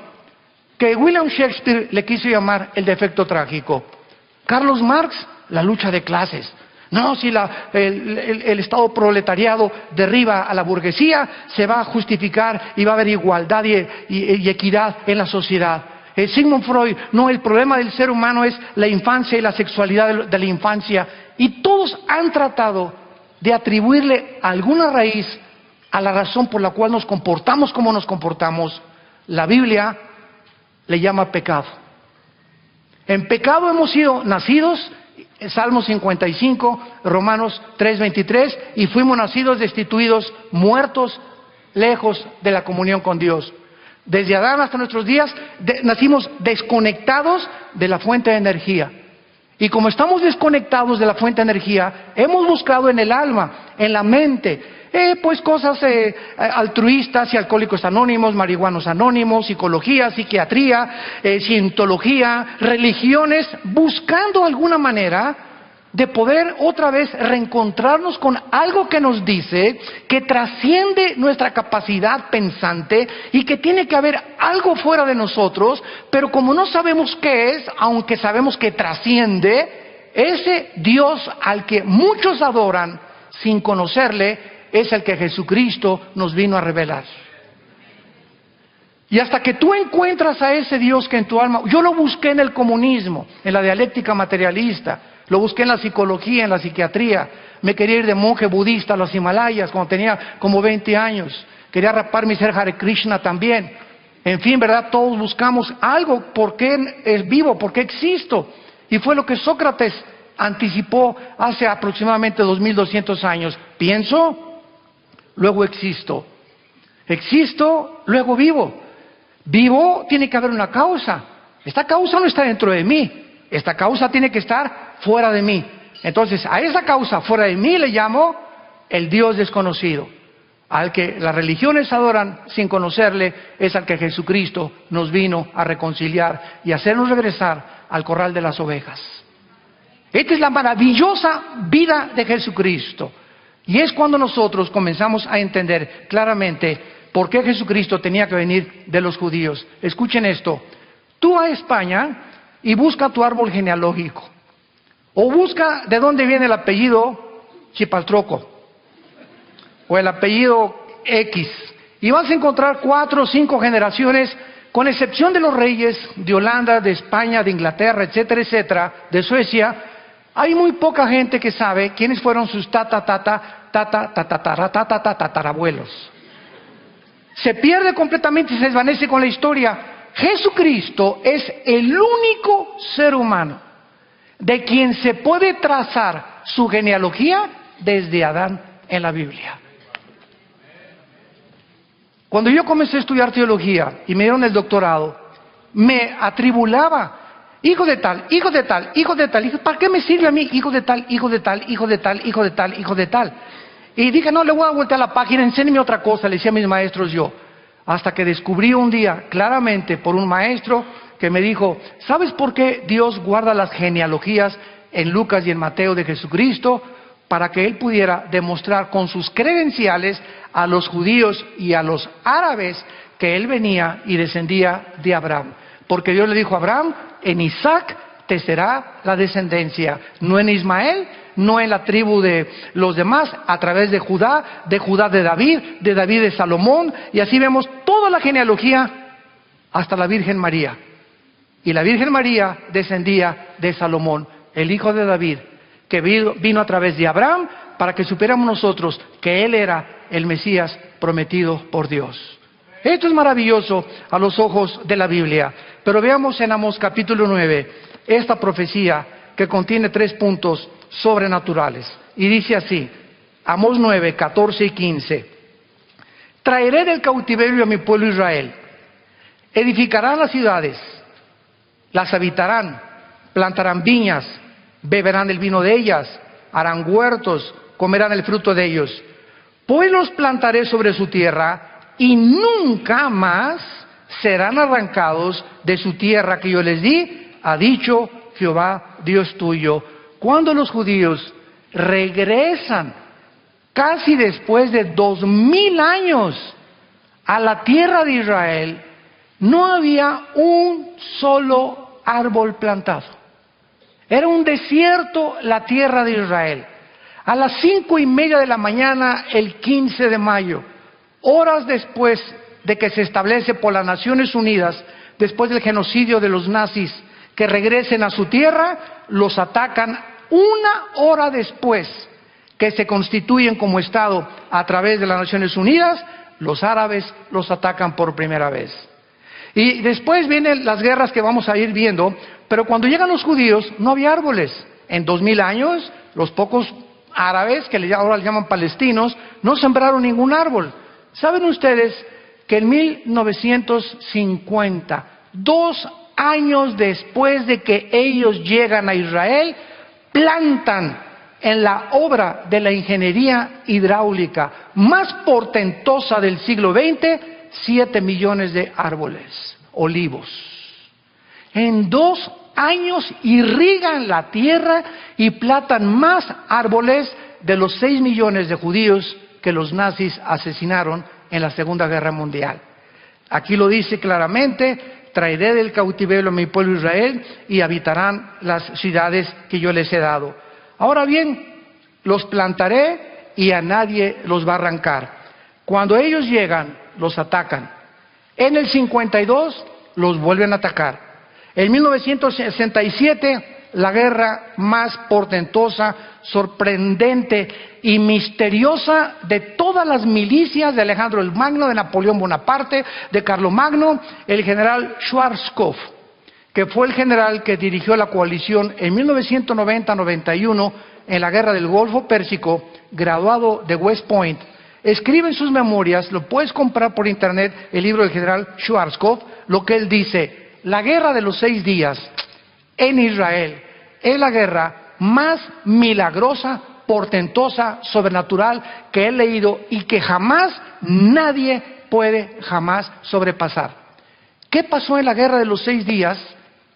que William Shakespeare le quiso llamar el defecto trágico. Carlos Marx, la lucha de clases. No, si el Estado proletariado derriba a la burguesía, se va a justificar y va a haber igualdad y equidad en la sociedad. Sigmund Freud, no, el problema del ser humano es la infancia y la sexualidad de la infancia. Y todos han tratado de atribuirle alguna raíz a la razón por la cual nos comportamos como nos comportamos. La Biblia le llama pecado. En pecado hemos sido nacidos, Salmo 55, Romanos 3:23, y fuimos nacidos destituidos, muertos, lejos de la comunión con Dios. Desde Adán hasta nuestros días nacimos desconectados de la fuente de energía. Y como estamos desconectados de la fuente de energía, hemos buscado en el alma, en la mente, pues cosas altruistas y alcohólicos anónimos, marihuanos anónimos, psicología, psiquiatría, cientología, religiones, buscando alguna manera de poder otra vez reencontrarnos con algo que nos dice que trasciende nuestra capacidad pensante y que tiene que haber algo fuera de nosotros, pero como no sabemos qué es, aunque sabemos que trasciende, ese Dios al que muchos adoran sin conocerle, es el que Jesucristo nos vino a revelar. Y hasta que tú encuentras a ese Dios que en tu alma... Yo lo busqué en el comunismo, en la dialéctica materialista, lo busqué en la psicología, en la psiquiatría. Me quería ir de monje budista a los Himalayas cuando tenía como 20 años. Quería raparme y ser Hare Krishna también. En fin, ¿verdad? Todos buscamos algo. ¿Por qué es vivo? ¿Por qué existo? Y fue lo que Sócrates anticipó hace aproximadamente 2200 años. Pienso, luego existo. Existo, luego vivo. Vivo, tiene que haber una causa. Esta causa no está dentro de mí. Esta causa tiene que estar fuera de mí. Entonces, a esa causa fuera de mí le llamo el Dios desconocido. Al que las religiones adoran sin conocerle, es al que Jesucristo nos vino a reconciliar y hacernos regresar al corral de las ovejas. Esta es la maravillosa vida de Jesucristo. Y es cuando nosotros comenzamos a entender claramente por qué Jesucristo tenía que venir de los judíos. Escuchen esto. Tú a España y busca tu árbol genealógico. O busca de dónde viene el apellido Chipaltroco. O el apellido X. Y vas a encontrar 4 o 5 generaciones, con excepción de los reyes de Holanda, de España, de Inglaterra, etcétera, etcétera, de Suecia. Hay muy poca gente que sabe quiénes fueron sus tatarabuelos. Se pierde completamente y se desvanece con la historia. Jesucristo es el único ser humano de quien se puede trazar su genealogía desde Adán en la Biblia. Cuando yo comencé a estudiar teología y me dieron el doctorado, me atribulaba. Hijo de tal, hijo de tal, hijo de tal. ¿Para qué me sirve a mí? Hijo de tal, hijo de tal, hijo de tal, hijo de tal, hijo de tal. Y dije, no, le voy a voltear la página, enséñeme otra cosa, le decía a mis maestros yo. Hasta que descubrí un día claramente por un maestro que me dijo, ¿sabes por qué Dios guarda las genealogías en Lucas y en Mateo de Jesucristo? Para que Él pudiera demostrar con sus credenciales a los judíos y a los árabes que Él venía y descendía de Abraham. Porque Dios le dijo a Abraham, en Isaac te será la descendencia, no en Ismael, no en la tribu de los demás, a través de Judá de David de Salomón, y así vemos toda la genealogía hasta la Virgen María. Y la Virgen María descendía de Salomón, el hijo de David, que vino a través de Abraham para que supiéramos nosotros que Él era el Mesías prometido por Dios. Esto es maravilloso a los ojos de la Biblia. Pero veamos en Amós capítulo 9 esta profecía que contiene 3 puntos sobrenaturales. Y dice así, Amós 9, 14 y 15. Traeré del cautiverio a mi pueblo Israel. Edificarán las ciudades, las habitarán, plantarán viñas, beberán el vino de ellas, harán huertos, comerán el fruto de ellos. Pues los plantaré sobre su tierra y nunca más serán arrancados de su tierra que yo les di, ha dicho Jehová Dios tuyo. Cuando los judíos regresan casi después de 2000 años a la tierra de Israel, no había un solo árbol plantado. Era un desierto la tierra de Israel. A las 5:30 de la mañana, el 15 de mayo, horas después de que se establece por las Naciones Unidas, después del genocidio de los nazis, que regresen a su tierra, los atacan 1 hora después que se constituyen como Estado a través de las Naciones Unidas, los árabes los atacan por primera vez. Y después vienen las guerras que vamos a ir viendo, pero cuando llegan los judíos no había árboles. En 2000 años, los pocos árabes, que ahora les llaman palestinos, no sembraron ningún árbol. ¿Saben ustedes que en 1950, 2 años después de que ellos llegan a Israel, plantan en la obra de la ingeniería hidráulica más portentosa del siglo XX, 7 millones de árboles, olivos? En 2 años irrigan la tierra y plantan más árboles de los 6 millones de judíos que los nazis asesinaron en la Segunda Guerra Mundial. Aquí lo dice claramente, traeré del cautiverio a mi pueblo Israel y habitarán las ciudades que yo les he dado. Ahora bien, los plantaré y a nadie los va a arrancar. Cuando ellos llegan, los atacan. En el 52 los vuelven a atacar. En 1967, la guerra más portentosa, sorprendente y misteriosa de todas las milicias de Alejandro el Magno, de Napoleón Bonaparte, de Carlomagno, el general Schwarzkopf, que fue el general que dirigió la coalición en 1990-91 en la guerra del Golfo Pérsico, graduado de West Point, escribe en sus memorias, lo puedes comprar por internet, el libro del general Schwarzkopf, lo que él dice: la guerra de los 6 días en Israel es la guerra más milagrosa, portentosa, sobrenatural que he leído y que jamás nadie puede jamás sobrepasar. ¿Qué pasó en la guerra de los 6 días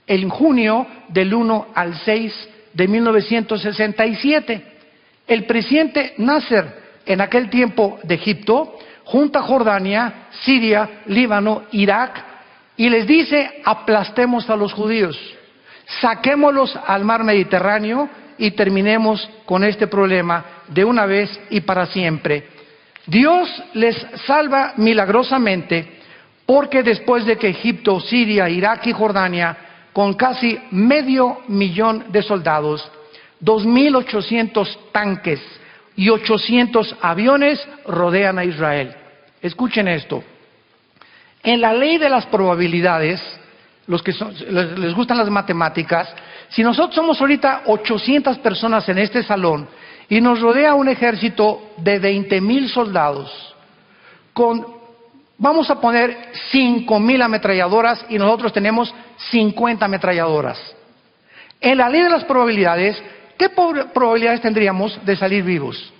en junio del 1 al 6 de 1967? El presidente Nasser, en aquel tiempo de Egipto, junta Jordania, Siria, Líbano, Irak, y les dice: aplastemos a los judíos, saquémoslos al mar Mediterráneo y terminemos con este problema de una vez y para siempre. Dios les salva milagrosamente, porque después de que Egipto, Siria, Irak y Jordania, con casi 500,000 de soldados, 2.800 tanques y 800 aviones rodean a Israel. Escuchen esto. En la ley de las probabilidades, los que les gustan las matemáticas, si nosotros somos ahorita 800 personas en este salón y nos rodea un ejército de 20,000 soldados, vamos a poner 5,000 ametralladoras y nosotros tenemos 50 ametralladoras. En la ley de las probabilidades, ¿qué probabilidades tendríamos de salir vivos?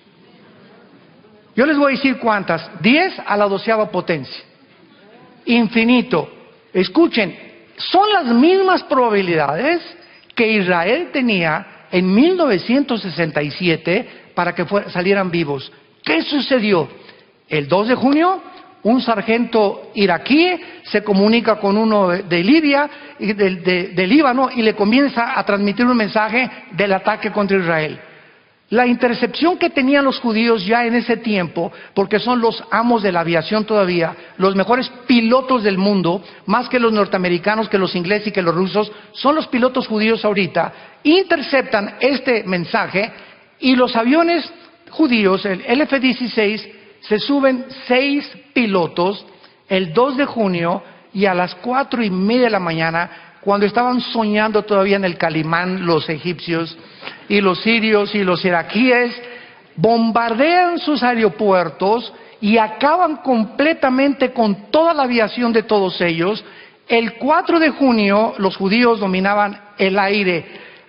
Yo les voy a decir cuántas: 10 a la 12ª potencia. Infinito. Escuchen, son las mismas probabilidades que Israel tenía en 1967 para que salieran vivos. ¿Qué sucedió? El 2 de junio, un sargento iraquí se comunica con uno de Libia, de Líbano, y le comienza a transmitir un mensaje del ataque contra Israel. La intercepción que tenían los judíos ya en ese tiempo, porque son los amos de la aviación todavía, los mejores pilotos del mundo, más que los norteamericanos, que los ingleses y que los rusos, son los pilotos judíos ahorita, interceptan este mensaje y los aviones judíos, el F-16, se suben 6 pilotos el 2 de junio y a las 4:30 de la mañana, cuando estaban soñando todavía en el Calimán los egipcios y los sirios y los iraquíes, bombardean sus aeropuertos y acaban completamente con toda la aviación de todos ellos. El 4 de junio los judíos dominaban el aire,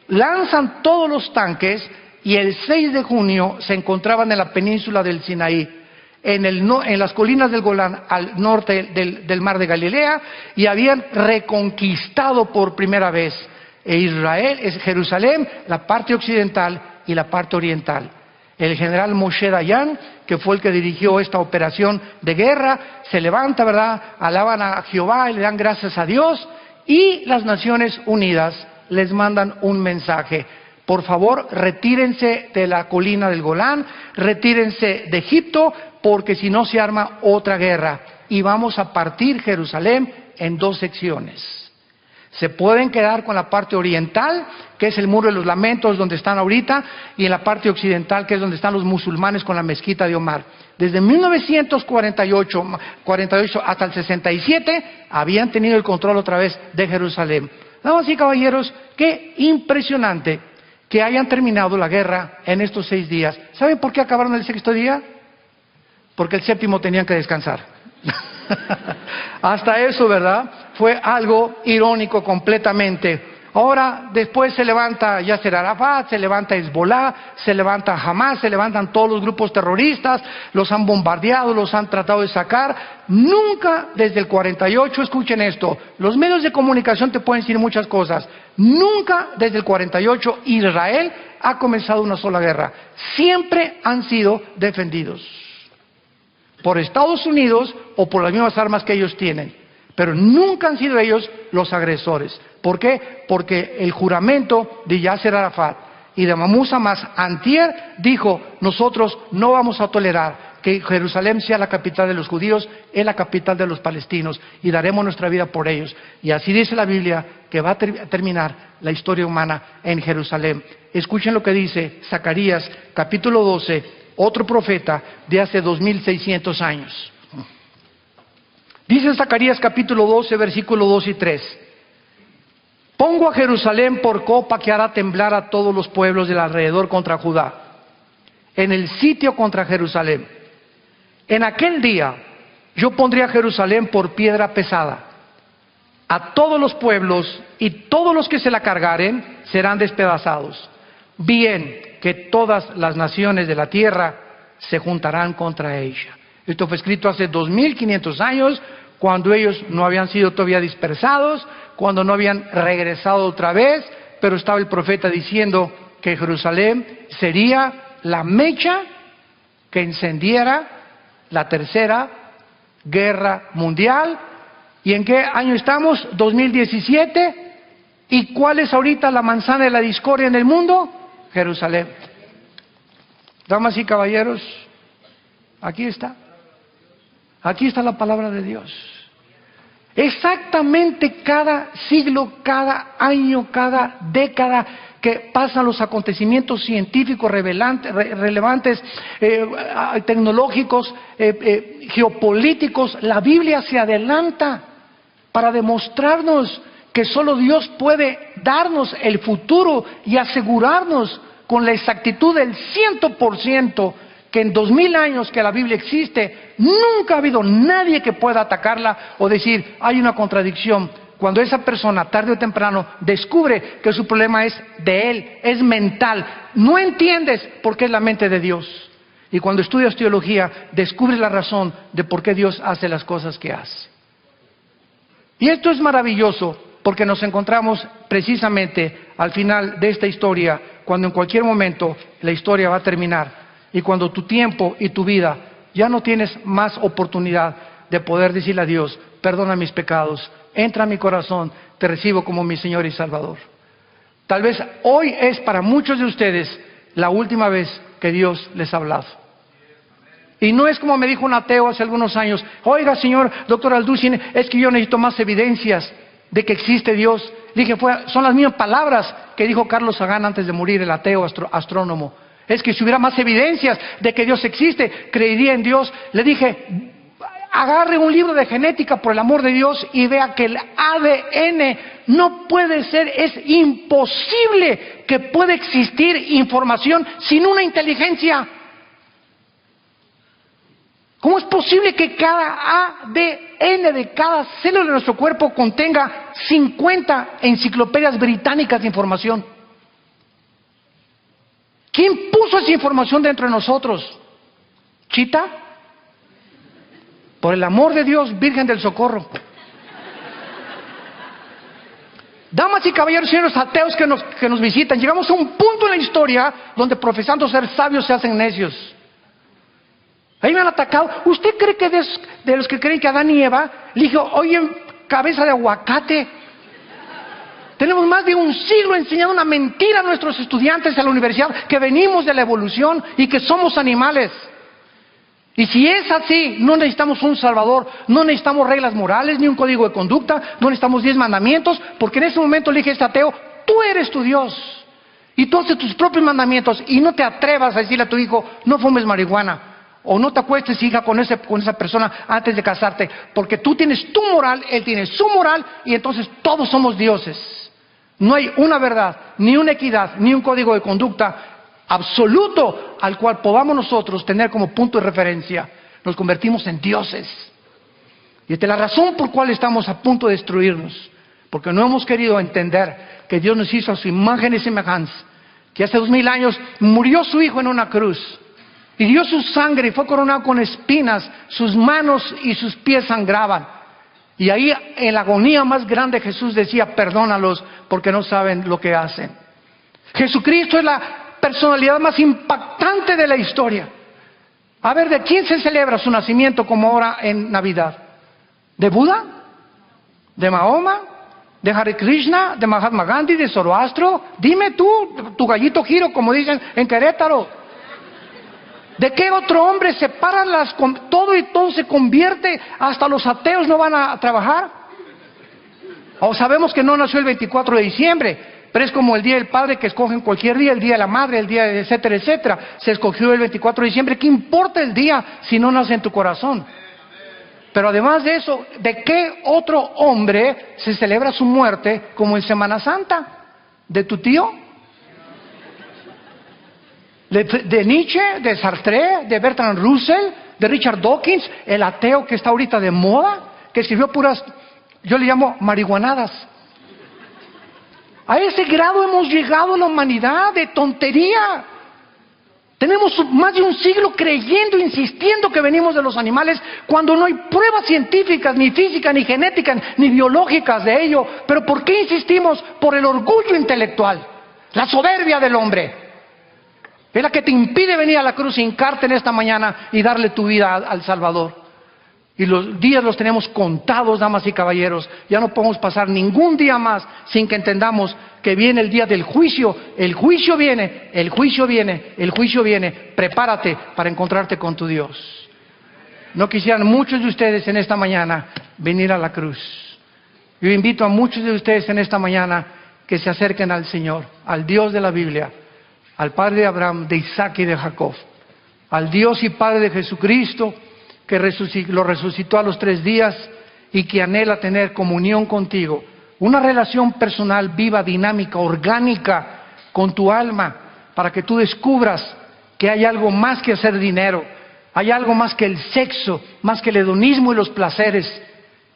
lanzan todos los tanques y el 6 de junio se encontraban en la península del Sinaí, en las colinas del Golán, al norte del mar de Galilea, y habían reconquistado por primera vez Israel, Jerusalén, la parte occidental y la parte oriental. El general Moshe Dayan, que fue el que dirigió esta operación de guerra, se levanta, ¿verdad?, alaban a Jehová y le dan gracias a Dios, y las Naciones Unidas les mandan un mensaje: por favor, retírense de la colina del Golán, retírense de Egipto, porque si no se arma otra guerra y vamos a partir Jerusalén en 2 secciones. Se pueden quedar con la parte oriental, que es el Muro de los Lamentos, donde están ahorita, y en la parte occidental, que es donde están los musulmanes con la mezquita de Omar. Desde 1948 hasta el 67 habían tenido el control otra vez de Jerusalén. Damas y caballeros, qué impresionante que hayan terminado la guerra en estos 6 días. ¿Saben por qué acabaron el 6.º día? Porque el 7.º tenían que descansar. Hasta eso, ¿verdad? Fue algo irónico completamente. Ahora, después se levanta Yasser Arafat, se levanta Hezbollah, se levanta Hamas, se levantan todos los grupos terroristas, los han bombardeado, los han tratado de sacar. Nunca desde el 48, escuchen esto, los medios de comunicación te pueden decir muchas cosas, nunca desde el 48 Israel ha comenzado una sola guerra. Siempre han sido defendidos por Estados Unidos o por las mismas armas que ellos tienen, pero nunca han sido ellos los agresores. ¿Por qué? Porque el juramento de Yasser Arafat y de Mahmoud Abbas antier dijo: nosotros no vamos a tolerar que Jerusalén sea la capital de los judíos, es la capital de los palestinos, y daremos nuestra vida por ellos. Y así dice la Biblia que va a terminar la historia humana en Jerusalén. Escuchen lo que dice Zacarías capítulo 12, otro profeta de hace 2600 años. Dice Zacarías capítulo 12, versículo 2 y 3. Pongo a Jerusalén por copa que hará temblar a todos los pueblos del alrededor contra Judá, en el sitio contra Jerusalén. En aquel día yo pondría a Jerusalén por piedra pesada. A todos los pueblos y todos los que se la cargaren serán despedazados. Bien que todas las naciones de la tierra se juntarán contra ella. Esto fue escrito hace 2500 años, cuando ellos no habían sido todavía dispersados, cuando no habían regresado otra vez, pero estaba el profeta diciendo que Jerusalén sería la mecha que encendiera la tercera guerra mundial. ¿Y en qué año estamos? 2017. ¿Y cuál es ahorita la manzana de la discordia en el mundo? Jerusalén. Damas y caballeros, aquí está. Aquí está la palabra de Dios. Exactamente cada siglo, cada año, cada década que pasan los acontecimientos científicos relevantes, tecnológicos, geopolíticos, la Biblia se adelanta para demostrarnos que solo Dios puede darnos el futuro y asegurarnos con la exactitud del 100% que en 2000 años que la Biblia existe, nunca ha habido nadie que pueda atacarla o decir, hay una contradicción. Cuando esa persona, tarde o temprano, descubre que su problema es de él, es mental, no entiendes por qué es la mente de Dios. Y cuando estudias teología, descubres la razón de por qué Dios hace las cosas que hace. Y esto es maravilloso, porque nos encontramos precisamente al final de esta historia, cuando en cualquier momento la historia va a terminar. Y cuando tu tiempo y tu vida ya no tienes más oportunidad de poder decirle a Dios, perdona mis pecados, entra a mi corazón, te recibo como mi Señor y Salvador. Tal vez hoy es para muchos de ustedes la última vez que Dios les ha hablado. Y no es como me dijo un ateo hace algunos años, oiga señor, doctor Alducin, es que yo necesito más evidencias de que existe Dios. Le dije, son las mismas palabras que dijo Carlos Sagan antes de morir, el ateo astrónomo. Es que si hubiera más evidencias de que Dios existe, creería en Dios. Le dije, agarre un libro de genética por el amor de Dios y vea que el ADN no puede ser, es imposible que pueda existir información sin una inteligencia. ¿Cómo es posible que cada ADN de cada célula de nuestro cuerpo contenga 50 enciclopedias británicas de información? ¿Quién puso esa información dentro de nosotros? ¿Chita? Por el amor de Dios, Virgen del Socorro. Damas y caballeros, señores ateos que nos visitan, llegamos a un punto en la historia donde profesando ser sabios se hacen necios. Ahí me han atacado. ¿Usted cree que de los que creen que Adán y Eva, le dije, oye, cabeza de aguacate? Tenemos más de un siglo enseñando una mentira a nuestros estudiantes en la universidad, que venimos de la evolución y que somos animales. Y si es así, no necesitamos un salvador, no necesitamos reglas morales, ni un código de conducta, no necesitamos 10 mandamientos, porque en ese momento le dije a este ateo, tú eres tu Dios, y tú haces tus propios mandamientos, y no te atrevas a decirle a tu hijo, no fumes marihuana, o no te acuestes, hija, con esa persona antes de casarte, porque tú tienes tu moral, él tiene su moral, y entonces todos somos dioses. No hay una verdad, ni una equidad, ni un código de conducta absoluto al cual podamos nosotros tener como punto de referencia. Nos convertimos en dioses. Y esta es la razón por cual estamos a punto de destruirnos. Porque no hemos querido entender que Dios nos hizo a su imagen y semejanza. Que hace 2000 años murió su Hijo en una cruz. Y dio su sangre y fue coronado con espinas. Sus manos y sus pies sangraban. Y ahí en la agonía más grande Jesús decía, perdónalos porque no saben lo que hacen. Jesucristo es la personalidad más impactante de la historia. A ver, ¿de quién se celebra su nacimiento como ahora en Navidad? ¿De Buda? ¿De Mahoma? ¿De Hare Krishna? ¿De Mahatma Gandhi? ¿De Zoroastro? Dime tú, tu gallito giro, como dicen en Querétaro. ¿De qué otro hombre separan todo y todo se convierte? Hasta los ateos no van a trabajar. O sabemos que no nació el 24 de diciembre, pero es como el Día del Padre que escogen cualquier día, el Día de la Madre, el día de etcétera, etcétera. Se escogió el 24 de diciembre. ¿Qué importa el día si no nace en tu corazón? Pero además de eso, ¿de qué otro hombre se celebra su muerte como en Semana Santa? ¿De tu tío? ¿De Nietzsche? ¿De Sartre? ¿De Bertrand Russell? de Richard Dawkins, el ateo que está ahorita de moda, que escribió puras, yo le llamo marihuanadas. A ese grado hemos llegado en la humanidad de tontería. Tenemos más de un siglo creyendo, insistiendo que venimos de los animales, cuando no hay pruebas científicas, ni físicas, ni genéticas, ni biológicas de ello. Pero ¿por qué insistimos? Por el orgullo intelectual, la soberbia del hombre. Es la que te impide venir a la cruz, hincarte en esta mañana y darle tu vida al Salvador. Y los días los tenemos contados, damas y caballeros. Ya no podemos pasar ningún día más sin que entendamos que viene el día del juicio. El juicio viene, el juicio viene, el juicio viene. Prepárate para encontrarte con tu Dios. No quisieran muchos de ustedes en esta mañana venir a la cruz. Yo invito a muchos de ustedes en esta mañana que se acerquen al Señor, al Dios de la Biblia, al Padre de Abraham, de Isaac y de Jacob, al Dios y Padre de Jesucristo, que lo resucitó a los 3 días y que anhela tener comunión contigo, una relación personal viva, dinámica, orgánica con tu alma, para que tú descubras que hay algo más que hacer dinero, hay algo más que el sexo, más que el hedonismo y los placeres.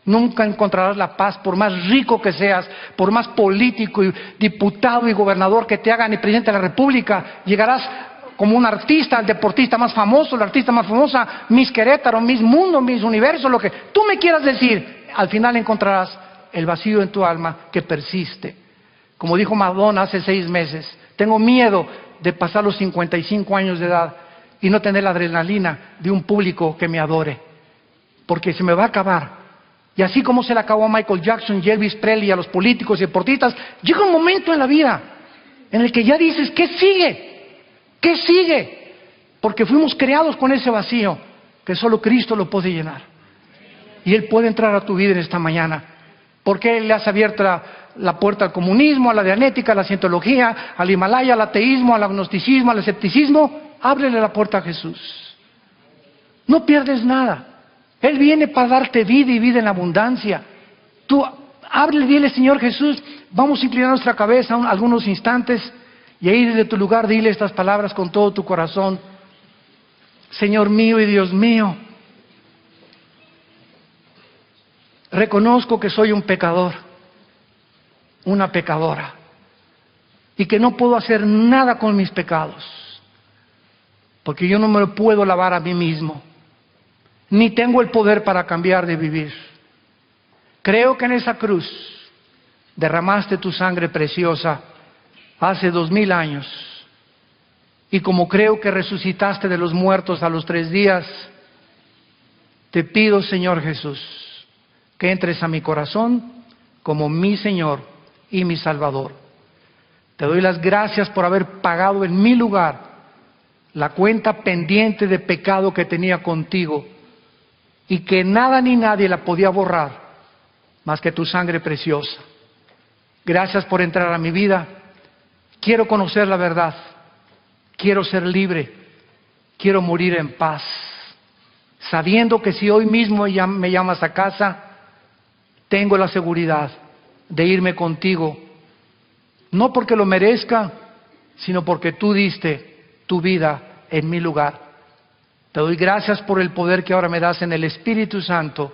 Nunca encontrarás la paz, por más rico que seas, por más político y diputado y gobernador que te hagan y presidente de la República. Llegarás como un artista, el deportista más famoso, la artista más famosa, Miss Querétaro, Miss Mundo, Miss Universo, lo que tú me quieras decir. Al final encontrarás el vacío en tu alma que persiste. Como dijo Madonna hace 6 meses, tengo miedo de pasar los 55 años de edad y no tener la adrenalina de un público que me adore, porque se me va a acabar. Y así como se le acabó a Michael Jackson, Elvis Presley, a los políticos y deportistas, llega un momento en la vida en el que ya dices, ¿qué sigue? ¿Qué sigue? Porque fuimos creados con ese vacío que solo Cristo lo puede llenar. Y Él puede entrar a tu vida en esta mañana. Porque Él le has abierto la puerta al comunismo, a la dianética, a la cientología, al Himalaya, al ateísmo, al agnosticismo, al escepticismo. Ábrele la puerta a Jesús. No pierdes nada. Él viene para darte vida y vida en abundancia. Tú ábrele, dile, Señor Jesús, vamos a inclinar nuestra cabeza algunos instantes. Y ahí desde tu lugar dile estas palabras con todo tu corazón. Señor mío y Dios mío, reconozco que soy un pecador, una pecadora, y que no puedo hacer nada con mis pecados, porque yo no me lo puedo lavar a mí mismo, ni tengo el poder para cambiar de vivir. Creo que en esa cruz derramaste tu sangre preciosa hace 2000 años, y como creo que resucitaste de los muertos a los 3 días, te pido, Señor Jesús, que entres a mi corazón como mi Señor y mi Salvador. Te doy las gracias por haber pagado en mi lugar la cuenta pendiente de pecado que tenía contigo, y que nada ni nadie la podía borrar más que tu sangre preciosa. Gracias por entrar a mi vida. Quiero conocer la verdad, quiero ser libre, quiero morir en paz, sabiendo que si hoy mismo me llamas a casa, tengo la seguridad de irme contigo, no porque lo merezca, sino porque tú diste tu vida en mi lugar. Te doy gracias por el poder que ahora me das en el Espíritu Santo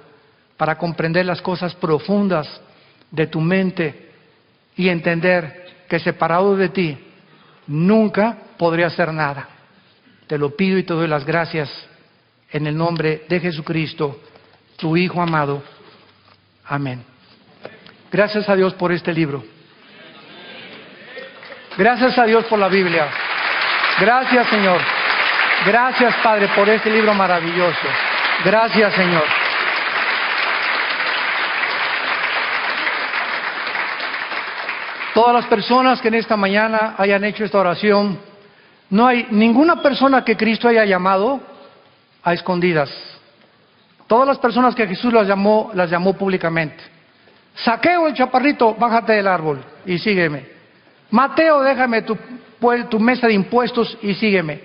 para comprender las cosas profundas de tu mente y entender que separado de ti nunca podré hacer nada. Te lo pido y te doy las gracias en el nombre de Jesucristo, tu Hijo amado. Amén. Gracias a Dios por este libro. Gracias a Dios por la Biblia. Gracias, Señor. Gracias, Padre, por este libro maravilloso. Gracias, Señor. Todas las personas que en esta mañana hayan hecho esta oración, no hay ninguna persona que Cristo haya llamado a escondidas. Todas las personas que Jesús las llamó públicamente. Saqueo, el chaparrito, bájate del árbol y sígueme. Mateo, déjame tu mesa de impuestos y sígueme.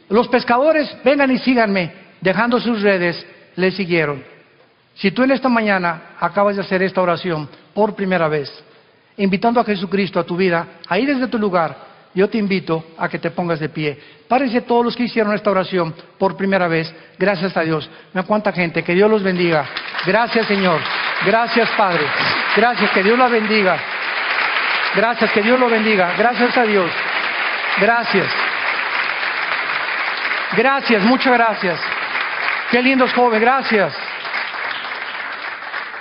Los pescadores, vengan y síganme. Dejando sus redes, le siguieron. Si tú en esta mañana acabas de hacer esta oración por primera vez, invitando a Jesucristo a tu vida, ahí desde tu lugar, yo te invito a que te pongas de pie. Párense todos los que hicieron esta oración por primera vez. Gracias a Dios. Mira cuánta gente. Que Dios los bendiga. Gracias, Señor. Gracias, Padre. Gracias. Que Dios la bendiga. Gracias. Que Dios lo bendiga. Gracias a Dios. Gracias. Gracias. Muchas gracias. Qué lindos jóvenes. Gracias.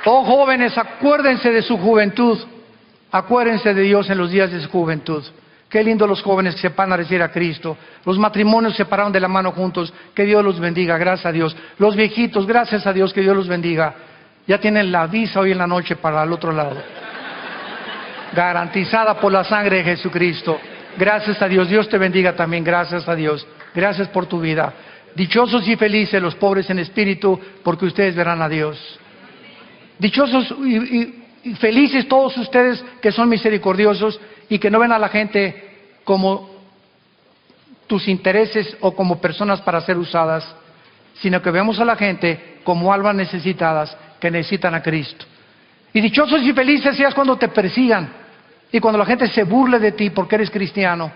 Oh, jóvenes, acuérdense de su juventud. Acuérdense de Dios en los días de su juventud. Qué lindo los jóvenes que se van a recibir a Cristo. Los matrimonios se pararon de la mano juntos. Que Dios los bendiga, gracias a Dios. Los viejitos, gracias a Dios, que Dios los bendiga. Ya tienen la visa hoy en la noche para el otro lado. Garantizada por la sangre de Jesucristo. Gracias a Dios. Dios te bendiga también, gracias a Dios. Gracias por tu vida. Dichosos y felices los pobres en espíritu, porque ustedes verán a Dios. Dichosos y felices todos ustedes que son misericordiosos y que no ven a la gente como tus intereses o como personas para ser usadas, sino que vemos a la gente como almas necesitadas que necesitan a Cristo. Y dichosos y felices seas cuando te persigan y cuando la gente se burle de ti porque eres cristiano.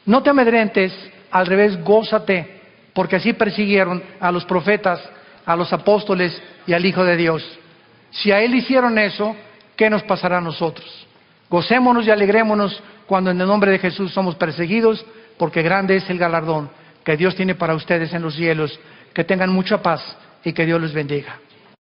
No te amedrentes, al revés, gózate, porque así persiguieron a los profetas, a los apóstoles y al Hijo de Dios. Si a Él hicieron eso, ¿qué nos pasará a nosotros? Gocémonos y alegrémonos cuando en el nombre de Jesús somos perseguidos, porque grande es el galardón que Dios tiene para ustedes en los cielos. Que tengan mucha paz y que Dios les bendiga.